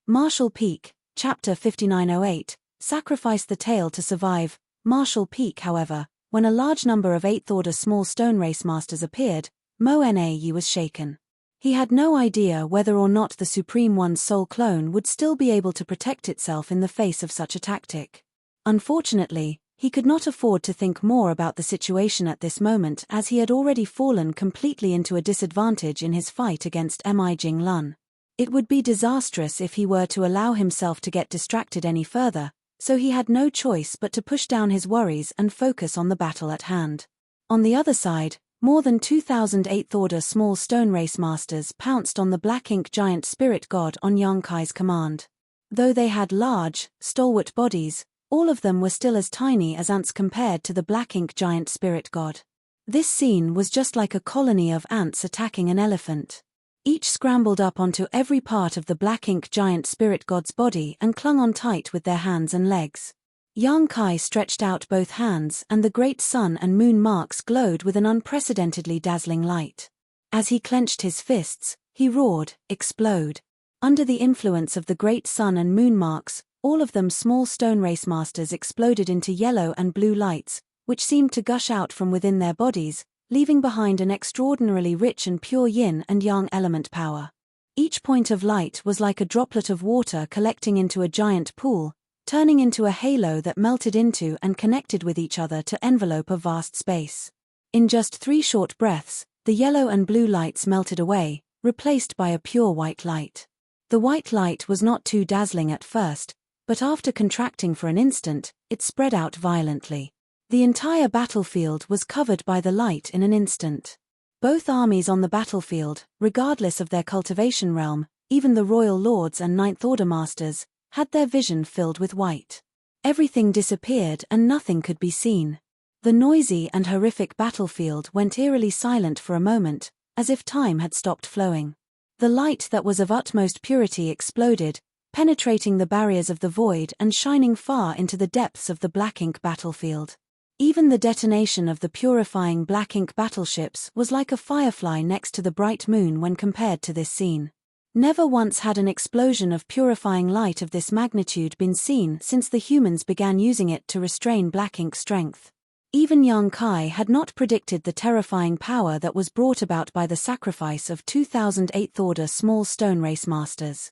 Marshall Peak, Chapter 5908, sacrificed the tail to survive. Marshall Peak, however, when a large number of 8th Order small stone race masters appeared, Mo-Na-Yi was shaken. He had no idea whether or not the Supreme One's soul clone would still be able to protect itself in the face of such a tactic. Unfortunately, he could not afford to think more about the situation at this moment, as he had already fallen completely into a disadvantage in his fight against Mi Jing Lun. It would be disastrous if he were to allow himself to get distracted any further, so he had no choice but to push down his worries and focus on the battle at hand. On the other side, more than 2,000 8th Order small stone race masters pounced on the black ink giant spirit god on Yang Kai's command. Though they had large, stalwart bodies, all of them were still as tiny as ants compared to the black ink giant spirit god. This scene was just like a colony of ants attacking an elephant. Each scrambled up onto every part of the black ink giant spirit god's body and clung on tight with their hands and legs. Yang Kai stretched out both hands and the great sun and moon marks glowed with an unprecedentedly dazzling light. As he clenched his fists, he roared, "Explode!" Under the influence of the great sun and moon marks, all of them small stone race masters exploded into yellow and blue lights, which seemed to gush out from within their bodies, leaving behind an extraordinarily rich and pure yin and yang element power. Each point of light was like a droplet of water collecting into a giant pool, turning into a halo that melted into and connected with each other to envelope a vast space. In just 3 short breaths, the yellow and blue lights melted away, replaced by a pure white light. The white light was not too dazzling at first, but after contracting for an instant, it spread out violently. The entire battlefield was covered by the light in an instant. Both armies on the battlefield, regardless of their cultivation realm, even the royal lords and 9th Order masters, had their vision filled with white. Everything disappeared and nothing could be seen. The noisy and horrific battlefield went eerily silent for a moment, as if time had stopped flowing. The light that was of utmost purity exploded, penetrating the barriers of the void and shining far into the depths of the black ink battlefield. Even the detonation of the purifying black ink battleships was like a firefly next to the bright moon when compared to this scene. Never once had an explosion of purifying light of this magnitude been seen since the humans began using it to restrain black ink strength. Even Yang Kai had not predicted the terrifying power that was brought about by the sacrifice of 2,000 8th Order small stone race masters.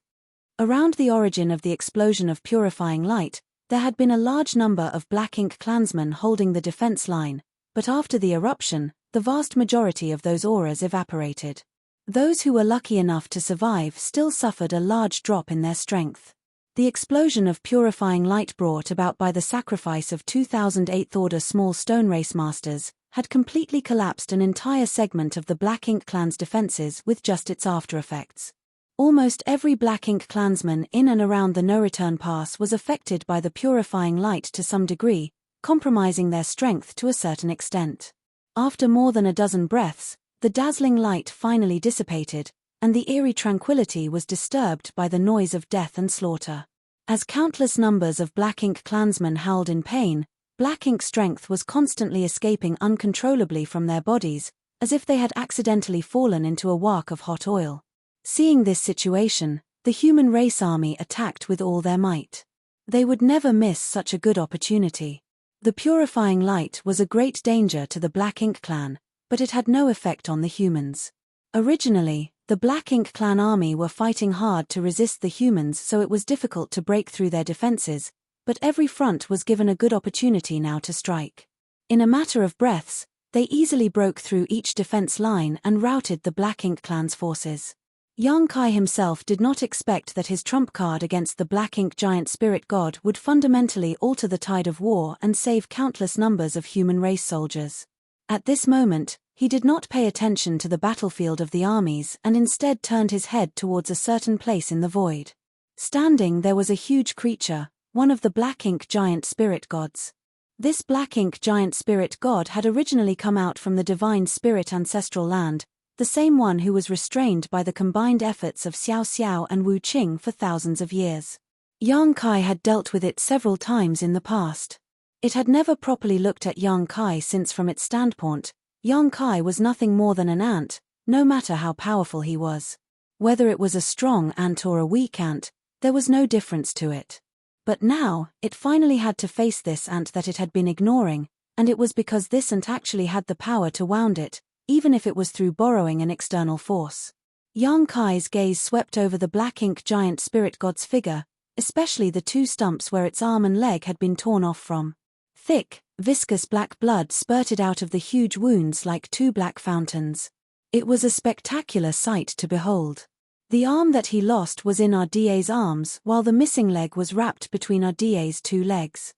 Around the origin of the explosion of purifying light, there had been a large number of black ink clansmen holding the defense line, but after the eruption, the vast majority of those auras evaporated. Those who were lucky enough to survive still suffered a large drop in their strength. The explosion of purifying light brought about by the sacrifice of 2,000 8th Order small stone race masters had completely collapsed an entire segment of the Black Ink clan's defenses with just its aftereffects. Almost every Black Ink clansman in and around the no-return pass was affected by the purifying light to some degree, compromising their strength to a certain extent. After more than a dozen breaths, the dazzling light finally dissipated, and the eerie tranquility was disturbed by the noise of death and slaughter. As countless numbers of Black Ink clansmen howled in pain, Black Ink strength was constantly escaping uncontrollably from their bodies, as if they had accidentally fallen into a wok of hot oil. Seeing this situation, the human race army attacked with all their might. They would never miss such a good opportunity. The purifying light was a great danger to the Black Ink clan, but it had no effect on the humans. Originally, the Black Ink clan army were fighting hard to resist the humans, so it was difficult to break through their defenses, but every front was given a good opportunity now to strike. In a matter of breaths, they easily broke through each defense line and routed the Black Ink clan's forces. Yang Kai himself did not expect that his trump card against the Black Ink giant spirit god would fundamentally alter the tide of war and save countless numbers of human race soldiers. At this moment, he did not pay attention to the battlefield of the armies and instead turned his head towards a certain place in the void. Standing there was a huge creature, one of the Black Ink giant spirit gods. This Black Ink giant spirit god had originally come out from the divine spirit ancestral land, the same one who was restrained by the combined efforts of Xiao Xiao and Wu Qing for thousands of years. Yang Kai had dealt with it several times in the past. It had never properly looked at Yang Kai since from its standpoint, Yang Kai was nothing more than an ant, no matter how powerful he was. Whether it was a strong ant or a weak ant, There was no difference to it. But now, it finally had to face this ant that it had been ignoring, and it was because this ant actually had the power to wound it, even if it was through borrowing an external force. Yang Kai's gaze swept over the black ink giant spirit god's figure, especially the two stumps where its arm and leg had been torn off from. Thick, viscous black blood spurted out of the huge wounds like two black fountains. It was a spectacular sight to behold. The arm that he lost was in Ardie's arms, while the missing leg was wrapped between Ardie's two legs.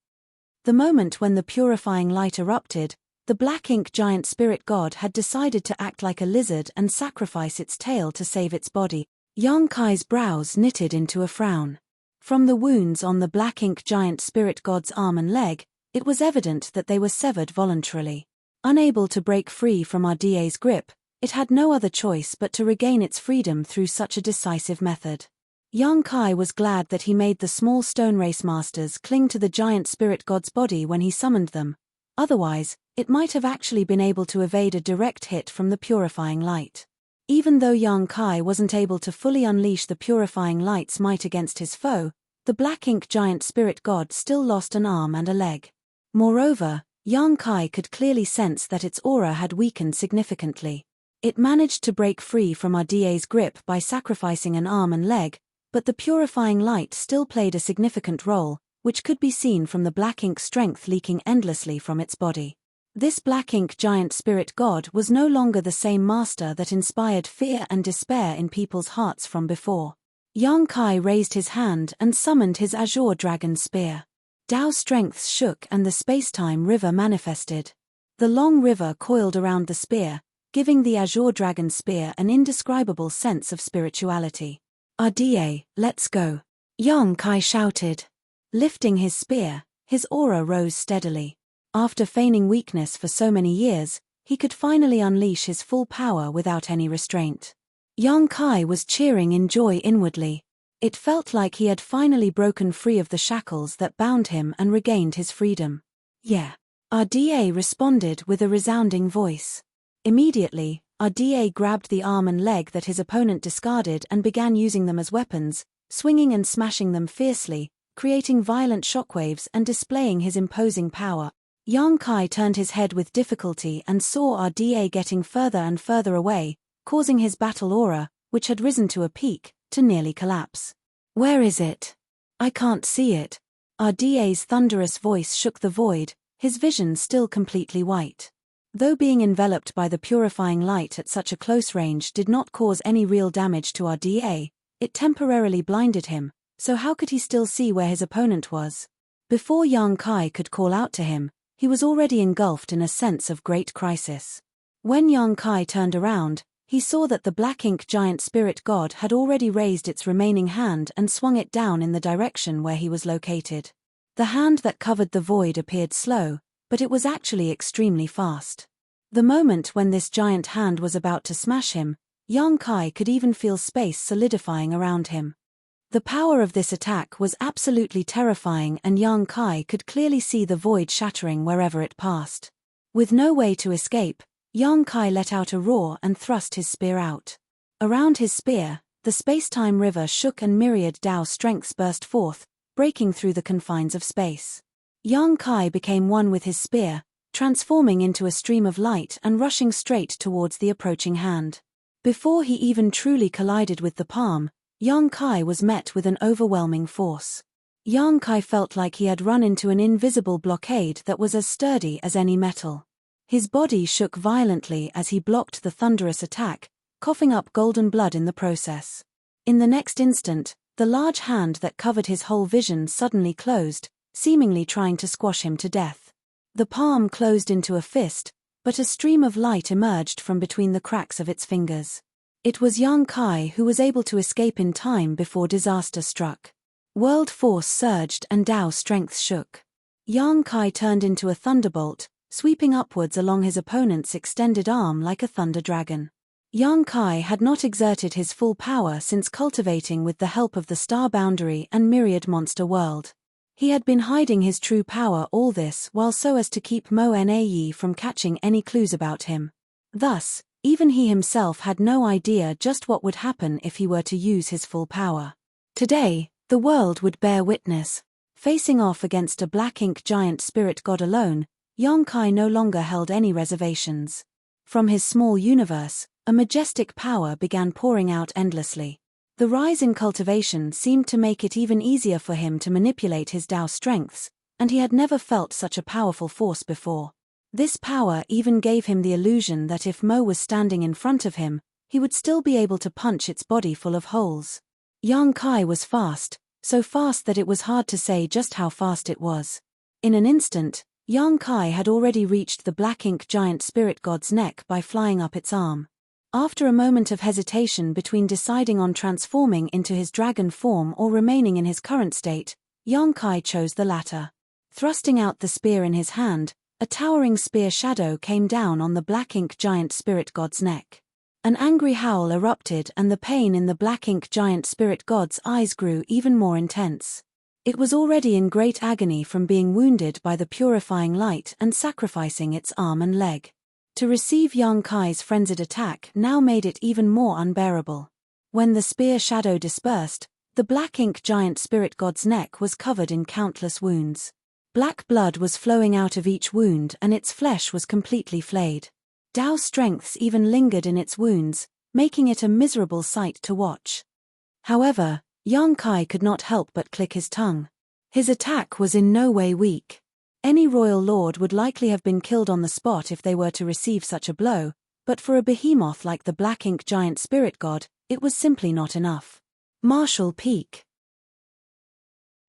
The moment when the purifying light erupted, the black ink giant spirit god had decided to act like a lizard and sacrifice its tail to save its body. Yang Kai's brows knitted into a frown. From the wounds on the black ink giant spirit god's arm and leg, it was evident that they were severed voluntarily. Unable to break free from Ardie's grip, it had no other choice but to regain its freedom through such a decisive method. Yang Kai was glad that he made the small stone race masters cling to the giant spirit god's body when he summoned them. Otherwise, it might have actually been able to evade a direct hit from the purifying light. Even though Yang Kai wasn't able to fully unleash the purifying light's might against his foe, the black ink giant spirit god still lost an arm and a leg. Moreover, Yang Kai could clearly sense that its aura had weakened significantly. It managed to break free from Ardie's grip by sacrificing an arm and leg, but the purifying light still played a significant role, which could be seen from the black ink strength leaking endlessly from its body. This black ink giant spirit god was no longer the same master that inspired fear and despair in people's hearts from before. Yang Kai raised his hand and summoned his azure dragon spear. Dao strengths shook and the space-time river manifested. The long river coiled around the spear, giving the azure dragon spear an indescribable sense of spirituality. Ardie, let's go, Yang Kai shouted. Lifting his spear, his aura rose steadily. After feigning weakness for so many years, he could finally unleash his full power without any restraint. Yang Kai was cheering in joy inwardly. It felt like he had finally broken free of the shackles that bound him and regained his freedom. Yeah. Ardie responded with a resounding voice. Immediately, Ardie grabbed the arm and leg that his opponent discarded and began using them as weapons, swinging and smashing them fiercely, creating violent shockwaves and displaying his imposing power. Yang Kai turned his head with difficulty and saw Ardie getting further and further away, causing his battle aura, which had risen to a peak, to nearly collapse. Where is it? I can't see it. Ardie's thunderous voice shook the void, his vision still completely white. Though being enveloped by the purifying light at such a close range did not cause any real damage to Ardie, it temporarily blinded him, so how could he still see where his opponent was? Before Yang Kai could call out to him, he was already engulfed in a sense of great crisis. When Yang Kai turned around, he saw that the black ink giant spirit god had already raised its remaining hand and swung it down in the direction where he was located. The hand that covered the void appeared slow, but it was actually extremely fast. The moment when this giant hand was about to smash him, Yang Kai could even feel space solidifying around him. The power of this attack was absolutely terrifying and Yang Kai could clearly see the void shattering wherever it passed. With no way to escape, Yang Kai let out a roar and thrust his spear out. Around his spear, the space-time river shook and myriad Dao strengths burst forth, breaking through the confines of space. Yang Kai became one with his spear, transforming into a stream of light and rushing straight towards the approaching hand. Before he even truly collided with the palm, Yang Kai was met with an overwhelming force. Yang Kai felt like he had run into an invisible blockade that was as sturdy as any metal. His body shook violently as he blocked the thunderous attack, coughing up golden blood in the process. In the next instant, the large hand that covered his whole vision suddenly closed, seemingly trying to squash him to death. The palm closed into a fist, but a stream of light emerged from between the cracks of its fingers. It was Yang Kai who was able to escape in time before disaster struck. World force surged and Dao strength shook. Yang Kai turned into a thunderbolt, sweeping upwards along his opponent's extended arm like a thunder dragon. Yang Kai had not exerted his full power since cultivating with the help of the star boundary and myriad monster world. He had been hiding his true power all this while so as to keep Mo Nae from catching any clues about him. Thus, even he himself had no idea just what would happen if he were to use his full power. Today, The world would bear witness. Facing off against a black ink giant spirit god alone, Yong-kai no longer held any reservations. From his small universe, a majestic power began pouring out endlessly. The rise in cultivation seemed to make it even easier for him to manipulate his Tao strengths, and he had never felt such a powerful force before. This power even gave him the illusion that if Mo was standing in front of him, he would still be able to punch its body full of holes. Yong-kai was fast, so fast that it was hard to say just how fast it was. In an instant, Yong-kai had already reached the black ink giant spirit god's neck by flying up its arm. After a moment of hesitation between deciding on transforming into his dragon form or remaining in his current state, Yong-kai chose the latter. Thrusting out the spear in his hand, a towering spear shadow came down on the black ink giant spirit god's neck. An angry howl erupted and the pain in the black ink giant spirit god's eyes grew even more intense. It was already in great agony from being wounded by the purifying light and sacrificing its arm and leg. To receive Yong-kai's frenzied attack now made it even more unbearable. When the spear shadow dispersed, the black ink giant spirit god's neck was covered in countless wounds. Black blood was flowing out of each wound and its flesh was completely flayed. Tao strengths even lingered in its wounds, making it a miserable sight to watch. However, Yong-kai could not help but click his tongue. His attack was in no way weak. Any royal lord would likely have been killed on the spot if they were to receive such a blow, but for a behemoth like the black ink giant spirit god, it was simply not enough. Martial Peak.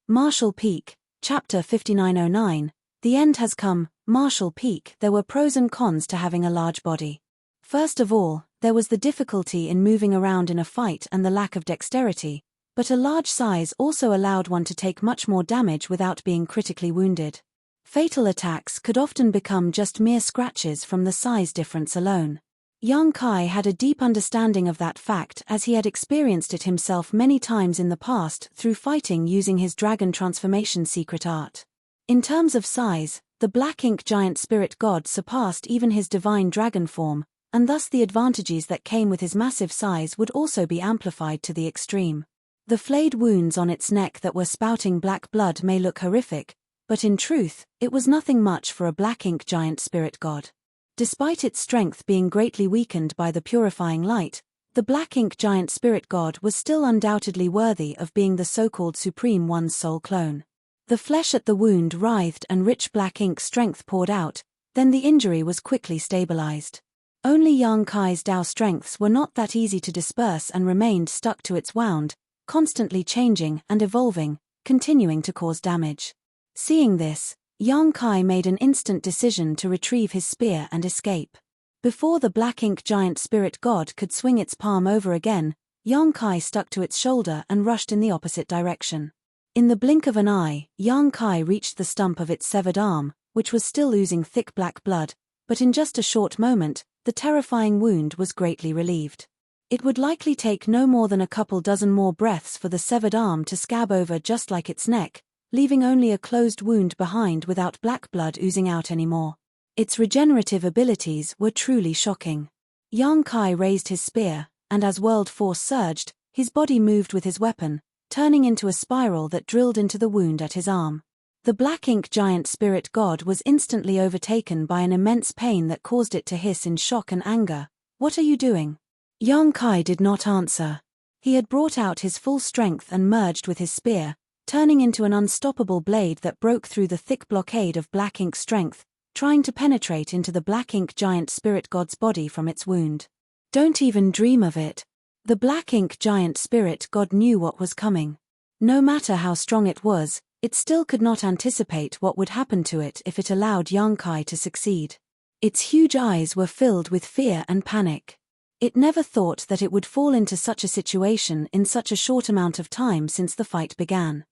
Martial Peak, Chapter 5909, The End Has Come. Martial Peak. There were pros and cons to having a large body. First of all, there was the difficulty in moving around in a fight and the lack of dexterity, but a large size also allowed one to take much more damage without being critically wounded. Fatal attacks could often become just mere scratches from the size difference alone. Yong-kai had a deep understanding of that fact as he had experienced it himself many times in the past through fighting using his dragon transformation secret art. In terms of size, the black ink giant spirit god surpassed even his divine dragon form, and thus the advantages that came with his massive size would also be amplified to the extreme. The flayed wounds on its neck that were spouting black blood may look horrific, but in truth, it was nothing much for a black ink giant spirit god. Despite its strength being greatly weakened by the purifying light, the black ink giant spirit god was still undoubtedly worthy of being the so-called Supreme One's soul clone. The flesh at the wound writhed and rich black ink strength poured out, then the injury was quickly stabilized. Only Yong-kai's Tao strengths were not that easy to disperse and remained stuck to its wound, constantly changing and evolving, continuing to cause damage. Seeing this, Yong-kai made an instant decision to retrieve his spear and escape. Before the black ink giant spirit god could swing its palm over again, Yong-kai stuck to its shoulder and rushed in the opposite direction. In the blink of an eye, Yong-kai reached the stump of its severed arm, which was still oozing thick black blood, but in just a short moment, the terrifying wound was greatly relieved. It would likely take no more than a couple dozen more breaths for the severed arm to scab over just like its neck, leaving only a closed wound behind without black blood oozing out anymore. Its regenerative abilities were truly shocking. Yong-kai raised his spear, and as world force surged, his body moved with his weapon, turning into a spiral that drilled into the wound at his arm. The black ink giant spirit god was instantly overtaken by an immense pain that caused it to hiss in shock and anger. "What are you doing?" Yong-kai did not answer. He had brought out his full strength and merged with his spear, turning into an unstoppable blade that broke through the thick blockade of black ink strength, trying to penetrate into the black ink giant spirit god's body from its wound. Don't even dream of it. The black ink giant spirit god knew what was coming. No matter how strong it was, it still could not anticipate what would happen to it if it allowed Yong-kai to succeed. Its huge eyes were filled with fear and panic. It never thought that it would fall into such a situation in such a short amount of time since the fight began.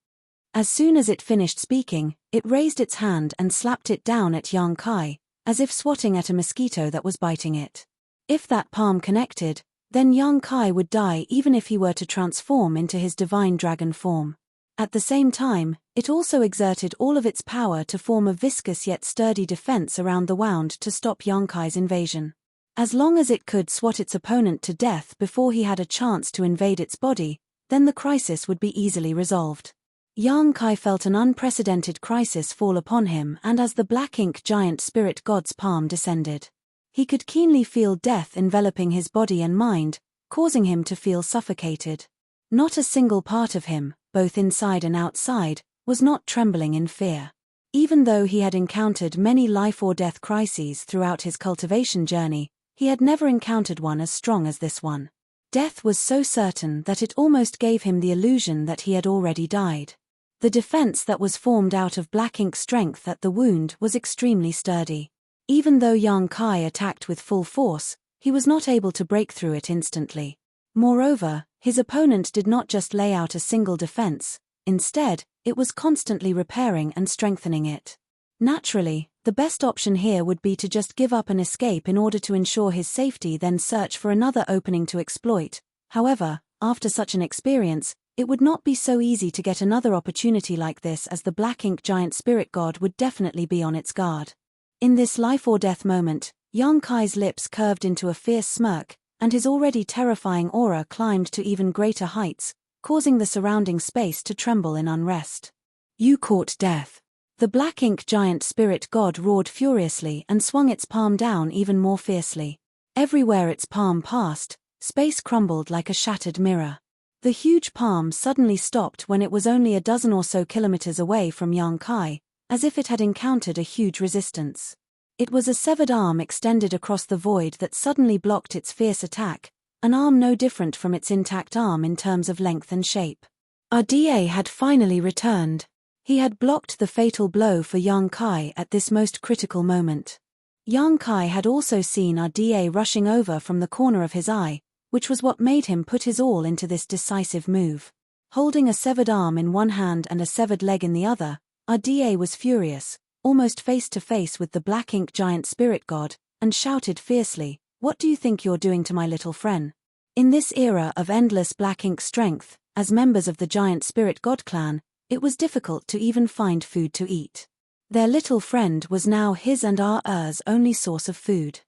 As soon as it finished speaking, it raised its hand and slapped it down at Yong-kai, as if swatting at a mosquito that was biting it. If that palm connected, then Yong-kai would die even if he were to transform into his divine dragon form. At the same time, it also exerted all of its power to form a viscous yet sturdy defense around the wound to stop Yong-kai's invasion. As long as it could swat its opponent to death before he had a chance to invade its body, then the crisis would be easily resolved. Yang Kai felt an unprecedented crisis fall upon him, and as the black ink giant spirit god's palm descended, he could keenly feel death enveloping his body and mind, causing him to feel suffocated. Not a single part of him, both inside and outside, was not trembling in fear. Even though he had encountered many life-or-death crises throughout his cultivation journey, he had never encountered one as strong as this one. Death was so certain that it almost gave him the illusion that he had already died. The defense that was formed out of black ink strength at the wound was extremely sturdy. Even though Yang Kai attacked with full force, he was not able to break through it instantly. Moreover, his opponent did not just lay out a single defense, instead, it was constantly repairing and strengthening it. Naturally, the best option here would be to just give up and escape in order to ensure his safety, then search for another opening to exploit. However, after such an experience, it would not be so easy to get another opportunity like this, as the black ink giant spirit god would definitely be on its guard. In this life-or-death moment, Yang Kai's lips curved into a fierce smirk, and his already terrifying aura climbed to even greater heights, causing the surrounding space to tremble in unrest. "You court death." The black ink giant spirit god roared furiously and swung its palm down even more fiercely. Everywhere its palm passed, space crumbled like a shattered mirror. The huge palm suddenly stopped when it was only a dozen or so kilometers away from Yang Kai, as if it had encountered a huge resistance. It was a severed arm extended across the void that suddenly blocked its fierce attack, an arm no different from its intact arm in terms of length and shape. RDA had finally returned. He had blocked the fatal blow for Yang Kai at this most critical moment. Yang Kai had also seen RDA rushing over from the corner of his eye, which was what made him put his all into this decisive move. Holding a severed arm in one hand and a severed leg in the other, RDA was furious, almost face to face with the black ink giant spirit god, and shouted fiercely, "What do you think you're doing to my little friend?" In this era of endless black ink strength, as members of the giant spirit god clan, it was difficult to even find food to eat. Their little friend was now his and R's only source of food.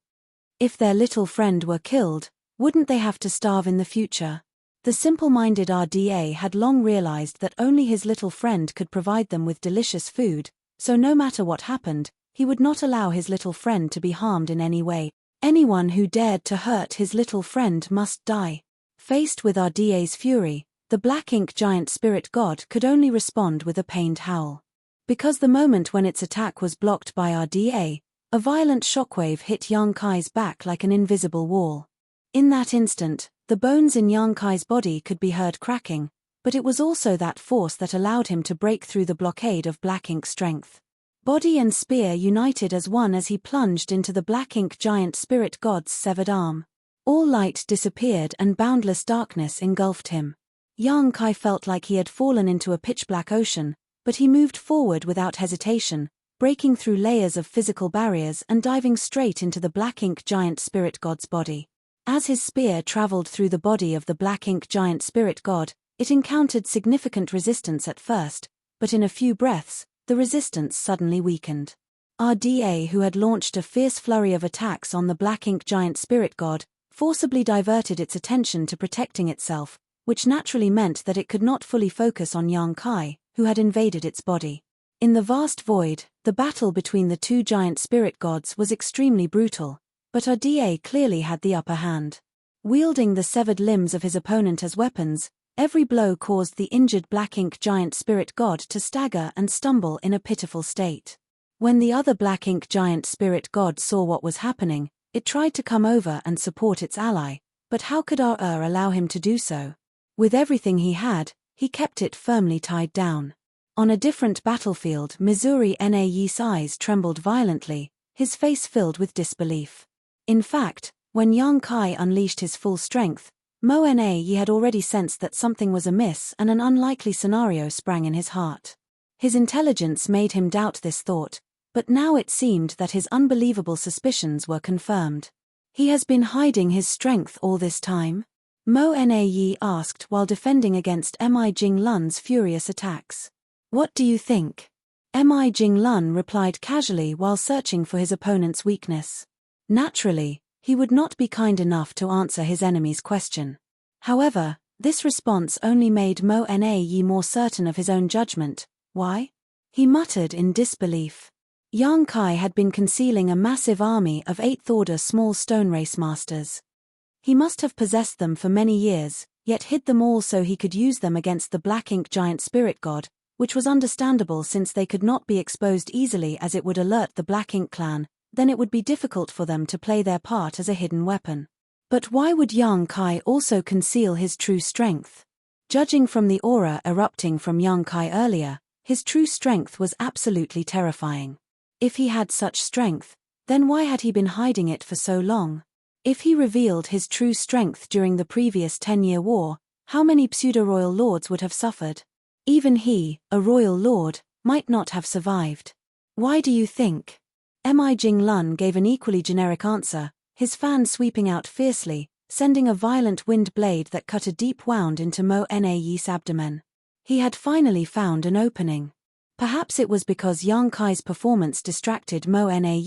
If their little friend were killed, wouldn't they have to starve in the future? The simple-minded RDA had long realized that only his little friend could provide them with delicious food, so no matter what happened, he would not allow his little friend to be harmed in any way. Anyone who dared to hurt his little friend must die. Faced with RDA's fury, the black ink giant spirit god could only respond with a pained howl. Because the moment when its attack was blocked by RDA, a violent shockwave hit Yang Kai's back like an invisible wall. In that instant, the bones in Yang Kai's body could be heard cracking, but it was also that force that allowed him to break through the blockade of black ink strength. Body and spear united as one as he plunged into the black ink giant spirit god's severed arm. All light disappeared and boundless darkness engulfed him. Yang Kai felt like he had fallen into a pitch-black ocean, but he moved forward without hesitation, breaking through layers of physical barriers and diving straight into the black ink giant spirit god's body. As his spear traveled through the body of the black ink giant spirit god, it encountered significant resistance at first, but in a few breaths, the resistance suddenly weakened. RDA, who had launched a fierce flurry of attacks on the black ink giant spirit god, forcibly diverted its attention to protecting itself, which naturally meant that it could not fully focus on Yang Kai, who had invaded its body. In the vast void, the battle between the two giant spirit gods was extremely brutal, but RDA clearly had the upper hand. Wielding the severed limbs of his opponent as weapons, every blow caused the injured black ink giant spirit god to stagger and stumble in a pitiful state. When the other black ink giant spirit god saw what was happening, it tried to come over and support its ally, but how could RR allow him to do so? With everything he had, he kept it firmly tied down. On a different battlefield, Missouri Na's eyes trembled violently, his face filled with disbelief. In fact, when Yang Kai unleashed his full strength, Mo Na had already sensed that something was amiss, and an unlikely scenario sprang in his heart. His intelligence made him doubt this thought, but now it seemed that his unbelievable suspicions were confirmed. "He has been hiding his strength all this time?" Mo Na asked while defending against Mi Jinglun's furious attacks. "What do you think?" Mi Jinglun replied casually while searching for his opponent's weakness. Naturally, he would not be kind enough to answer his enemy's question. However, This response only made Mo Na more certain of his own judgment. Why? He muttered in disbelief. Yang Kai had been concealing a massive army of 8th order small stone race masters. He must have possessed them for many years, yet hid them all so he could use them against the black ink giant spirit god, which was understandable since they could not be exposed easily as it would alert the Black Ink clan. Then it would be difficult for them to play their part as a hidden weapon. But why would Yang Kai also conceal his true strength? Judging from the aura erupting from Yang Kai earlier, his true strength was absolutely terrifying. If he had such strength, then why had he been hiding it for so long? If he revealed his true strength during the previous 10-year war, how many pseudo-royal lords would have suffered? Even he, a royal lord, might not have survived. Why do you think? Mi Jinglun gave an equally generic answer, his fan sweeping out fiercely, sending a violent wind blade that cut a deep wound into Mo Na's abdomen. He had finally found an opening. Perhaps it was because Yang Kai's performance distracted Mo Na,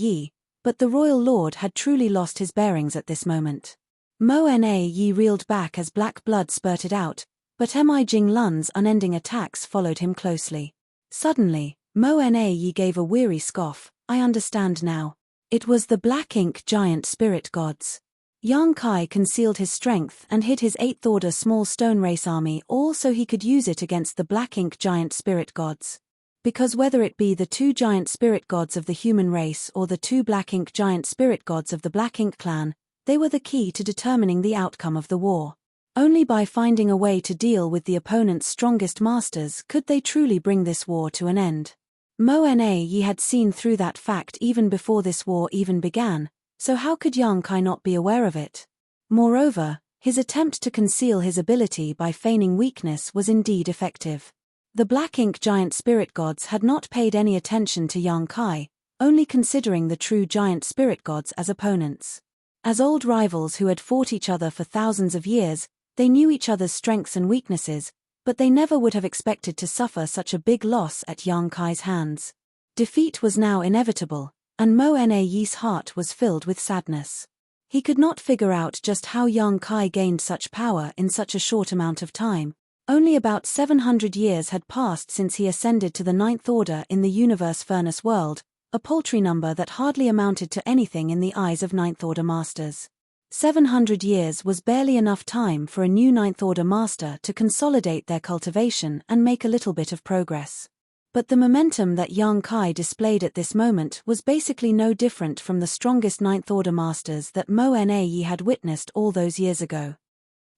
but the royal lord had truly lost his bearings at this moment. Mo Na reeled back as black blood spurted out, but Mi Jinglun's unending attacks followed him closely. Suddenly, Mo Na gave a weary scoff. I understand now. It was the black ink giant spirit gods. Yang Kai concealed his strength and hid his 8th order small stone race army all so he could use it against the black ink giant spirit gods. Because whether it be the 2 giant spirit gods of the human race or the 2 black ink giant spirit gods of the Black Ink clan, they were the key to determining the outcome of the war. Only by finding a way to deal with the opponent's strongest masters could they truly bring this war to an end. Mo Na had seen through that fact even before this war even began, so how could Yang Kai not be aware of it? Moreover, his attempt to conceal his ability by feigning weakness was indeed effective. The Black Ink giant spirit gods had not paid any attention to Yang Kai, only considering the true giant spirit gods as opponents. As old rivals who had fought each other for thousands of years, they knew each other's strengths and weaknesses, but they never would have expected to suffer such a big loss at Yang Kai's hands. Defeat was now inevitable, and Mo Na's heart was filled with sadness. He could not figure out just how Yang Kai gained such power in such a short amount of time. Only about 700 years had passed since he ascended to the 9th order in the universe furnace world, a paltry number that hardly amounted to anything in the eyes of 9th order masters. 700 years was barely enough time for a new 9th order master to consolidate their cultivation and make a little bit of progress. But the momentum that Yang Kai displayed at this moment was basically no different from the strongest 9th order masters that Mo Na had witnessed all those years ago.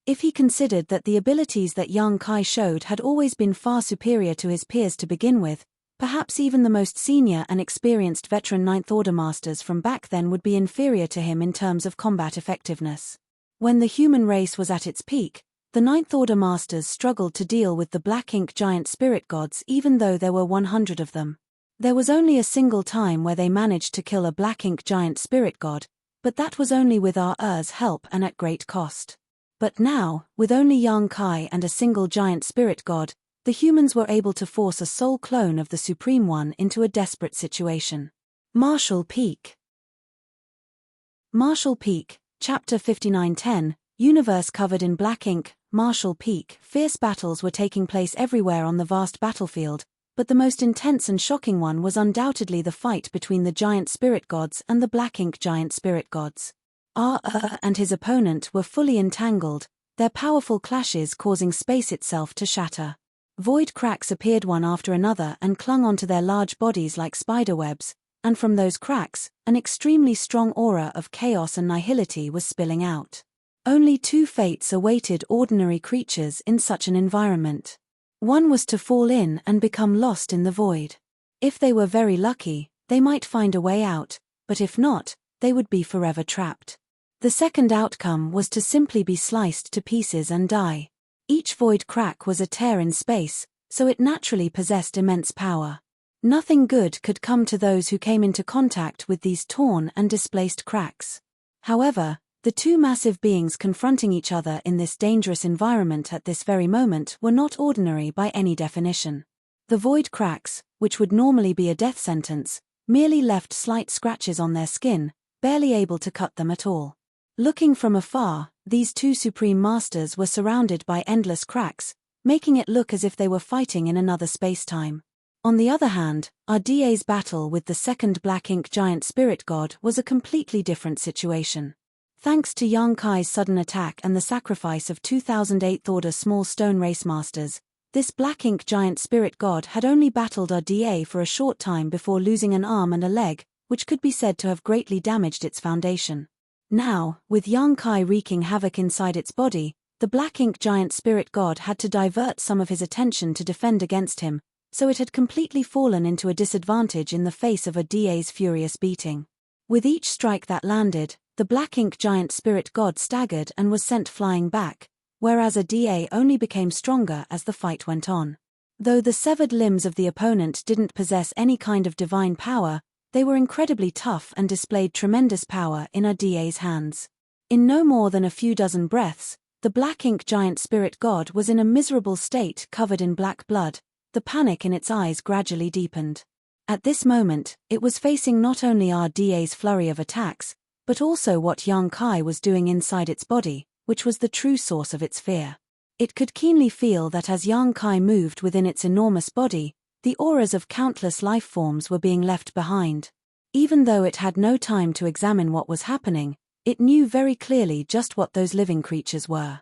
If he considered that the abilities that Yang Kai showed had always been far superior to his peers to begin with, perhaps even the most senior and experienced veteran 9th order masters from back then would be inferior to him in terms of combat effectiveness. When the human race was at its peak, the 9th order masters struggled to deal with the black ink giant spirit gods even though there were 100 of them. There was only a single time where they managed to kill a black ink giant spirit god, but that was only with Er's help and at great cost. But now, with only Yang Kai and a single giant spirit god, the humans were able to force a soul clone of the Supreme One into a desperate situation. Martial Peak. Martial Peak, Chapter 5910, Universe covered in black ink. Martial Peak. Fierce battles were taking place everywhere on the vast battlefield, but the most intense and shocking one was undoubtedly the fight between the giant spirit gods and the black ink giant spirit gods. And his opponent were fully entangled, their powerful clashes causing space itself to shatter. Void cracks appeared one after another and clung onto their large bodies like spiderwebs, and from those cracks, an extremely strong aura of chaos and nihility was spilling out. Only 2 fates awaited ordinary creatures in such an environment. One was to fall in and become lost in the void. If they were very lucky, they might find a way out, but if not, they would be forever trapped. The second outcome was to simply be sliced to pieces and die. Each void crack was a tear in space, so it naturally possessed immense power. Nothing good could come to those who came into contact with these torn and displaced cracks. However, the 2 massive beings confronting each other in this dangerous environment at this very moment were not ordinary by any definition. The void cracks, which would normally be a death sentence, merely left slight scratches on their skin, barely able to cut them at all. Looking from afar, These two supreme masters were surrounded by endless cracks, making it look as if they were fighting in another space-time. On the other hand, RDA's battle with the second black ink giant spirit god was a completely different situation. Thanks to Yang Kai's sudden attack and the sacrifice of 2,000 8th-order small stone race masters, this black ink giant spirit god had only battled RDA for a short time before losing an arm and a leg, which could be said to have greatly damaged its foundation. Now, with Yang Kai wreaking havoc inside its body, the black ink giant spirit god had to divert some of his attention to defend against him, so it had completely fallen into a disadvantage in the face of RDA's furious beating. With each strike that landed, the black ink giant spirit god staggered and was sent flying back, whereas RDA only became stronger as the fight went on. Though the severed limbs of the opponent didn't possess any kind of divine power, they were incredibly tough and displayed tremendous power in RDA's hands. In no more than a few dozen breaths, the black ink giant spirit god was in a miserable state covered in black blood. The panic in its eyes gradually deepened. At this moment, it was facing not only RDA's flurry of attacks, but also what Yang Kai was doing inside its body, which was the true source of its fear. It could keenly feel that as Yang Kai moved within its enormous body, the auras of countless life forms were being left behind. Even though it had no time to examine what was happening, it knew very clearly just what those living creatures were.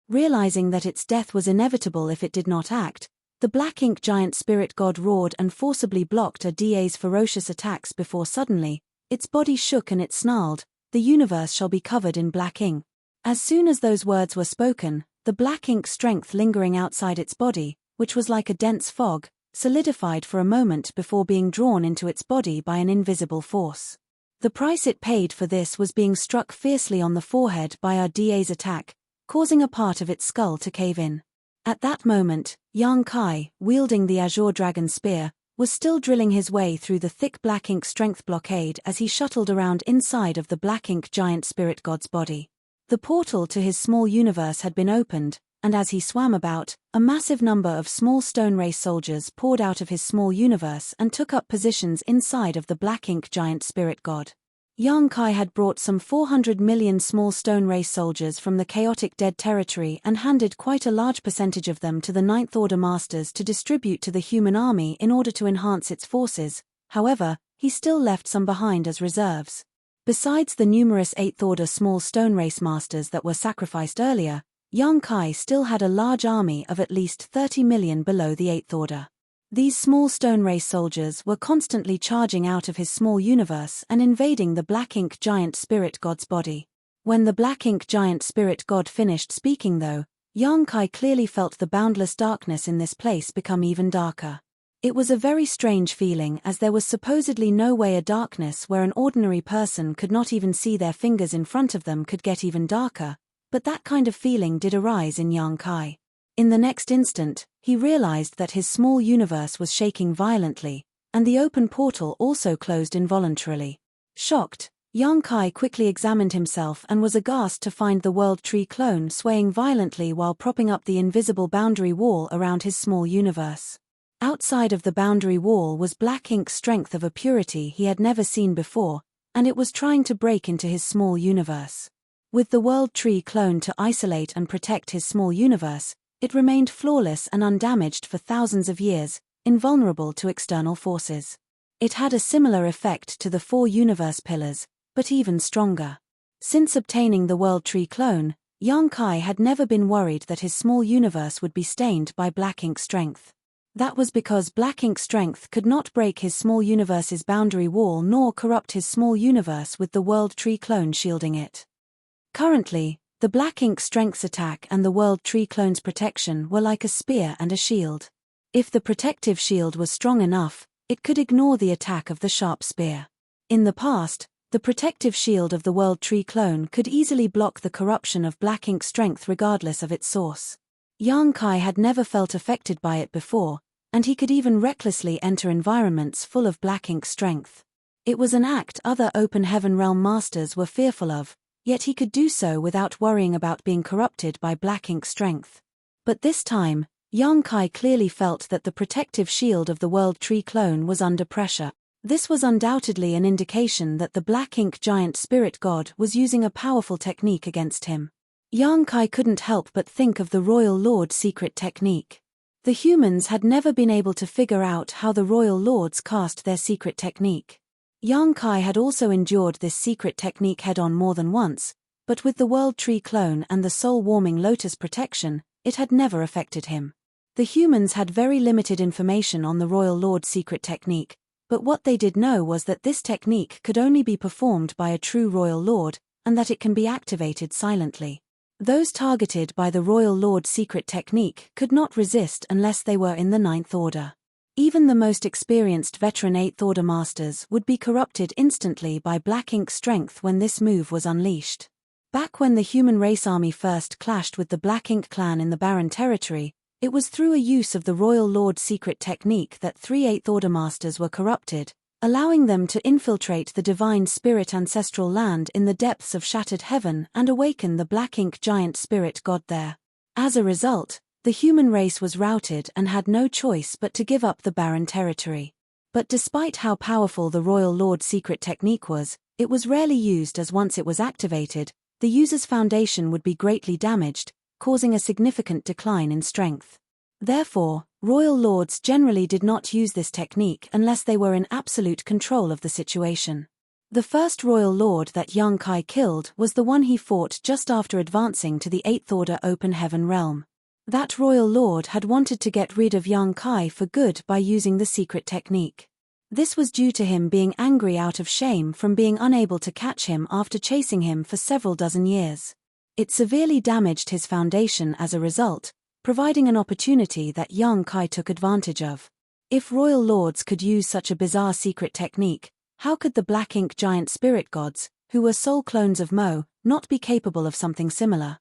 Realizing that its death was inevitable if it did not act, the black ink giant spirit god roared and forcibly blocked RDA's ferocious attacks before suddenly, its body shook and it snarled, "The universe shall be covered in black ink." As soon as those words were spoken, the black ink strength lingering outside its body, which was like a dense fog, solidified for a moment before being drawn into its body by an invisible force. The price it paid for this was being struck fiercely on the forehead by RDA's attack, causing a part of its skull to cave in. At that moment, Yang Kai, wielding the Azure Dragon Spear, was still drilling his way through the thick black ink strength blockade as he shuttled around inside of the black ink giant spirit god's body. The portal to his small universe had been opened, and as he swam about, a massive number of small stone race soldiers poured out of his small universe and took up positions inside of the black ink giant spirit god. Yang Kai had brought some 400 million small stone race soldiers from the chaotic dead territory and handed quite a large percentage of them to the Ninth Order Masters to distribute to the human army in order to enhance its forces. However, he still left some behind as reserves. Besides the numerous Eighth Order small stone race masters that were sacrificed earlier, Yang Kai still had a large army of at least 30 million below the Eighth Order. These small stone race soldiers were constantly charging out of his small universe and invading the black ink giant spirit god's body. When the black ink giant spirit god finished speaking though, Yang Kai clearly felt the boundless darkness in this place become even darker. It was a very strange feeling as there was supposedly no way a darkness where an ordinary person could not even see their fingers in front of them could get even darker, but that kind of feeling did arise in Yang Kai. In the next instant, he realized that his small universe was shaking violently, and the open portal also closed involuntarily. Shocked, Yang Kai quickly examined himself and was aghast to find the World Tree clone swaying violently while propping up the invisible boundary wall around his small universe. Outside of the boundary wall was black ink strength of a purity he had never seen before, and it was trying to break into his small universe. With the World Tree clone to isolate and protect his small universe, it remained flawless and undamaged for thousands of years, invulnerable to external forces. It had a similar effect to the 4 universe pillars, but even stronger. Since obtaining the World Tree clone, Yang Kai had never been worried that his small universe would be stained by black ink strength. That was because black ink strength could not break his small universe's boundary wall nor corrupt his small universe with the World Tree clone shielding it. Currently, the black ink strength's attack and the World Tree clone's protection were like a spear and a shield. If the protective shield was strong enough, it could ignore the attack of the sharp spear. In the past, the protective shield of the World Tree clone could easily block the corruption of black ink strength regardless of its source. Yang Kai had never felt affected by it before, and he could even recklessly enter environments full of black ink strength. It was an act other open heaven realm masters were fearful of, yet he could do so without worrying about being corrupted by black ink strength. But this time, Yang Kai clearly felt that the protective shield of the World Tree clone was under pressure. This was undoubtedly an indication that the black ink giant spirit god was using a powerful technique against him. Yang Kai couldn't help but think of the Royal Lord's secret technique. The humans had never been able to figure out how the Royal Lords cast their secret technique. Yang Kai had also endured this secret technique head-on more than once, but with the World Tree clone and the soul-warming lotus protection, it had never affected him. The humans had very limited information on the Royal Lord's secret technique, but what they did know was that this technique could only be performed by a true Royal Lord, and that it can be activated silently. Those targeted by the Royal Lord's secret technique could not resist unless they were in the Ninth Order. Even the most experienced veteran Eighth Order masters would be corrupted instantly by black ink strength when this move was unleashed. Back when the human race army first clashed with the Black Ink clan in the Barren territory, it was through a use of the Royal Lord's secret technique that 3 Eighth Order masters were corrupted, allowing them to infiltrate the divine spirit ancestral land in the depths of shattered heaven and awaken the black ink giant spirit god there. As a result, the human race was routed and had no choice but to give up the barren territory. But despite how powerful the Royal Lord's secret technique was, it was rarely used, as once it was activated, the user's foundation would be greatly damaged, causing a significant decline in strength. Therefore, Royal Lords generally did not use this technique unless they were in absolute control of the situation. The first Royal Lord that Yang Kai killed was the one he fought just after advancing to the Eighth Order Open Heaven realm. That Royal Lord had wanted to get rid of Yang Kai for good by using the secret technique. This was due to him being angry out of shame from being unable to catch him after chasing him for several dozen years. It severely damaged his foundation as a result, providing an opportunity that Yang Kai took advantage of. If Royal Lords could use such a bizarre secret technique, how could the black ink giant spirit gods, who were soul clones of Mo, not be capable of something similar?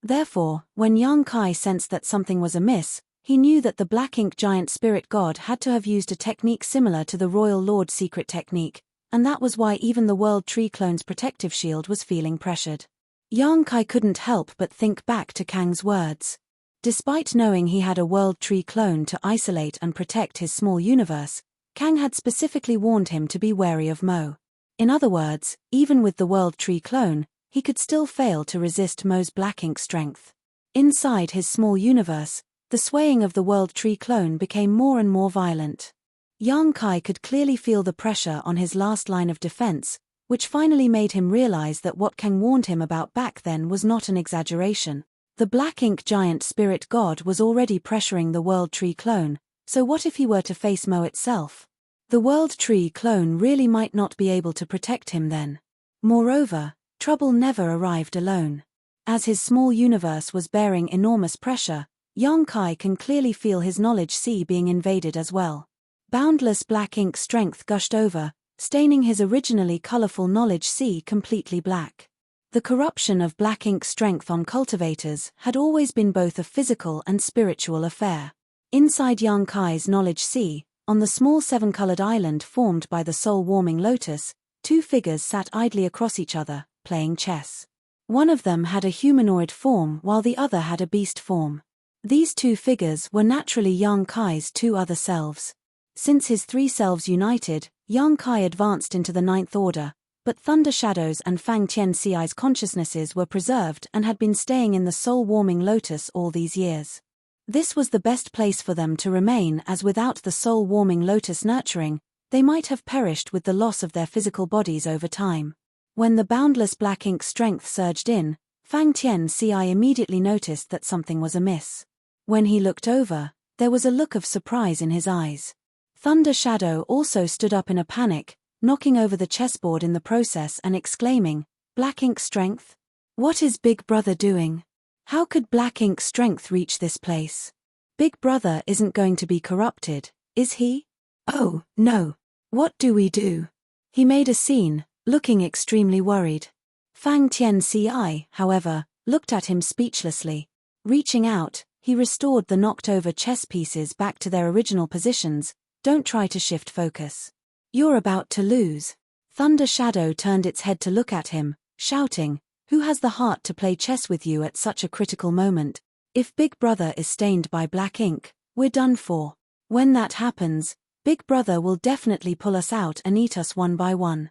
Therefore, when Yang Kai sensed that something was amiss, he knew that the black ink giant spirit god had to have used a technique similar to the Royal Lord's secret technique, and that was why even the World Tree clone's protective shield was feeling pressured. Yang Kai couldn't help but think back to Kang's words. Despite knowing he had a World Tree clone to isolate and protect his small universe, Kang had specifically warned him to be wary of Mo. In other words, even with the World Tree clone, he could still fail to resist Mo's black ink strength. Inside his small universe, the swaying of the World Tree clone became more and more violent. Yang Kai could clearly feel the pressure on his last line of defense, which finally made him realize that what Kang warned him about back then was not an exaggeration. The black ink giant spirit god was already pressuring the World Tree clone, so what if he were to face Mo itself? The World Tree clone really might not be able to protect him then. Moreover, trouble never arrived alone. As his small universe was bearing enormous pressure, Yang Kai can clearly feel his knowledge sea being invaded as well. Boundless black ink strength gushed over, staining his originally colorful knowledge sea completely black. The corruption of black ink strength on cultivators had always been both a physical and spiritual affair. Inside Yang Kai's knowledge sea, on the small seven-colored island formed by the soul-warming lotus, 2 figures sat idly across each other, playing chess. One of them had a humanoid form while the other had a beast form. These 2 figures were naturally Yang Kai's 2 other selves. Since his 3 selves united, Yang Kai advanced into the Ninth Order, but Thunder Shadow's and Fang Tian Ci's consciousnesses were preserved and had been staying in the soul-warming lotus all these years. This was the best place for them to remain, as without the soul-warming lotus nurturing, they might have perished with the loss of their physical bodies over time. When the boundless black ink strength surged in, Fang Tian Ci immediately noticed that something was amiss. When he looked over, there was a look of surprise in his eyes. Thunder Shadow also stood up in a panic, knocking over the chessboard in the process and exclaiming, "Black ink strength? What is Big Brother doing? How could black ink strength reach this place? Big Brother isn't going to be corrupted, is he? Oh, no. What do we do?" He made a scene, looking extremely worried. Fang Tian Ci, however, looked at him speechlessly. Reaching out, he restored the knocked-over chess pieces back to their original positions. "Don't try to shift focus. You're about to lose." Thunder Shadow turned its head to look at him, shouting, "Who has the heart to play chess with you at such a critical moment? If Big Brother is stained by black ink, we're done for. When that happens, Big Brother will definitely pull us out and eat us one by one.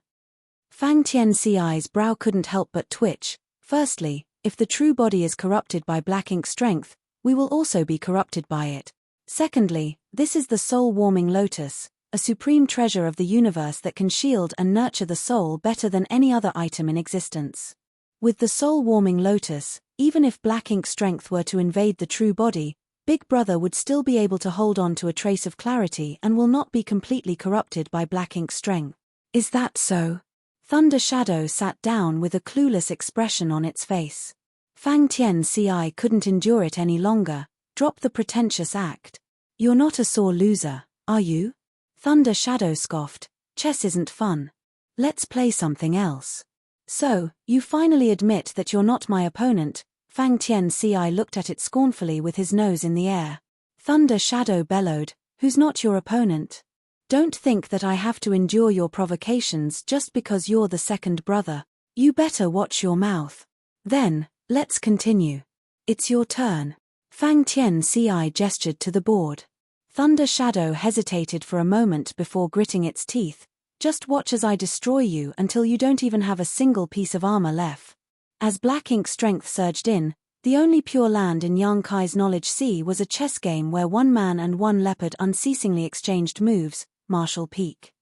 Fang Tianxi's brow couldn't help but twitch. Firstly, if the true body is corrupted by black ink strength, we will also be corrupted by it. Secondly, this is the soul-warming lotus, a supreme treasure of the universe that can shield and nurture the soul better than any other item in existence. With the soul-warming lotus, even if black ink strength were to invade the true body, Big Brother would still be able to hold on to a trace of clarity and will not be completely corrupted by black ink strength. Is that so? Thunder Shadow sat down with a clueless expression on its face. Fang Tianxi couldn't endure it any longer. Drop the pretentious act. You're not a sore loser, are you? Thunder Shadow scoffed. Chess isn't fun. Let's play something else. So, you finally admit that you're not my opponent. Fang Tianxi looked at it scornfully with his nose in the air. Thunder Shadow bellowed, who's not your opponent? Don't think that I have to endure your provocations just because you're the second brother. You better watch your mouth. Then, let's continue. It's your turn. Fang Tianxi gestured to the board. Thunder Shadow hesitated for a moment before gritting its teeth. Just watch as I destroy you until you don't even have a single piece of armor left. As black ink strength surged in, the only pure land in Yang Kai's knowledge sea was a chess game where one man and one leopard unceasingly exchanged moves. Martial Peak.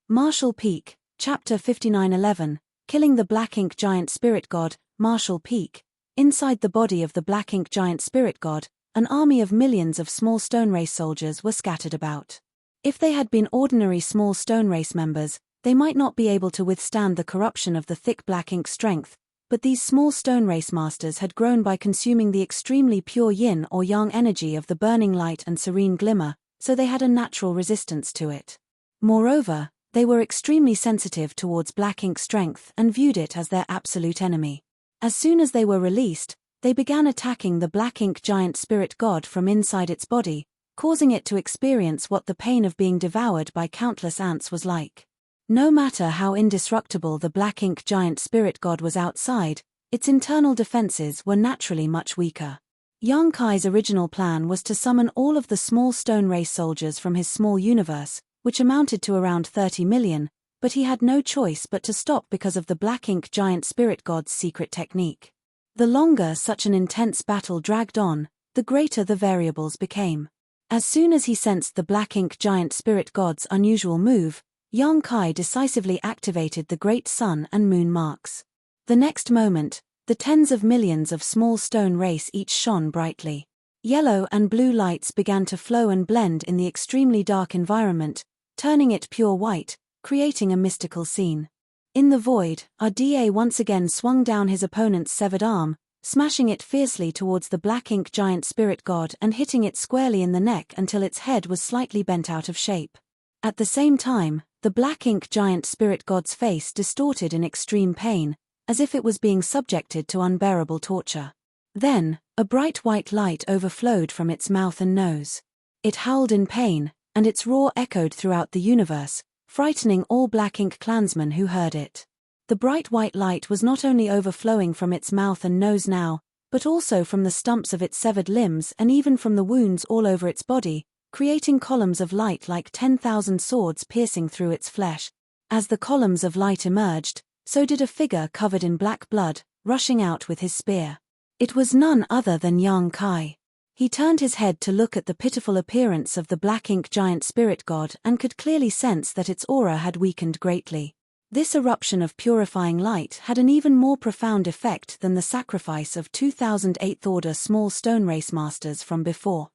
Martial Peak, Chapter 5911, Killing the Black Ink Giant Spirit God. Martial Peak. Inside the body of the Black Ink Giant Spirit God, an army of millions of small stone race soldiers were scattered about. If they had been ordinary small stone race members, they might not be able to withstand the corruption of the thick black ink strength, but these small stone race masters had grown by consuming the extremely pure yin or yang energy of the burning light and serene glimmer, so they had a natural resistance to it. Moreover, they were extremely sensitive towards black ink strength and viewed it as their absolute enemy. As soon as they were released, they began attacking the black ink giant spirit god from inside its body, causing it to experience what the pain of being devoured by countless ants was like. No matter how indestructible the black ink giant spirit god was outside, its internal defenses were naturally much weaker. Yang Kai's original plan was to summon all of the small stone race soldiers from his small universe, which amounted to around 30 million, but he had no choice but to stop because of the black ink giant spirit god's secret technique. The longer such an intense battle dragged on, the greater the variables became. As soon as he sensed the black ink giant spirit god's unusual move, Yang Kai decisively activated the great sun and moon marks. The next moment, the tens of millions of small stone race each shone brightly. Yellow and blue lights began to flow and blend in the extremely dark environment, turning it pure white, creating a mystical scene. In the void, RDA once again swung down his opponent's severed arm, smashing it fiercely towards the black ink giant spirit god and hitting it squarely in the neck until its head was slightly bent out of shape. At the same time, the black ink giant spirit god's face distorted in extreme pain, as if it was being subjected to unbearable torture. Then, a bright white light overflowed from its mouth and nose. It howled in pain, and its roar echoed throughout the universe, frightening all black ink clansmen who heard it. The bright white light was not only overflowing from its mouth and nose now, but also from the stumps of its severed limbs and even from the wounds all over its body, creating columns of light like 10,000 swords piercing through its flesh. As the columns of light emerged, so did a figure covered in black blood, rushing out with his spear. It was none other than Yang Kai. He turned his head to look at the pitiful appearance of the black ink giant spirit god and could clearly sense that its aura had weakened greatly. This eruption of purifying light had an even more profound effect than the sacrifice of 2,000 8th-order small stone race masters from before.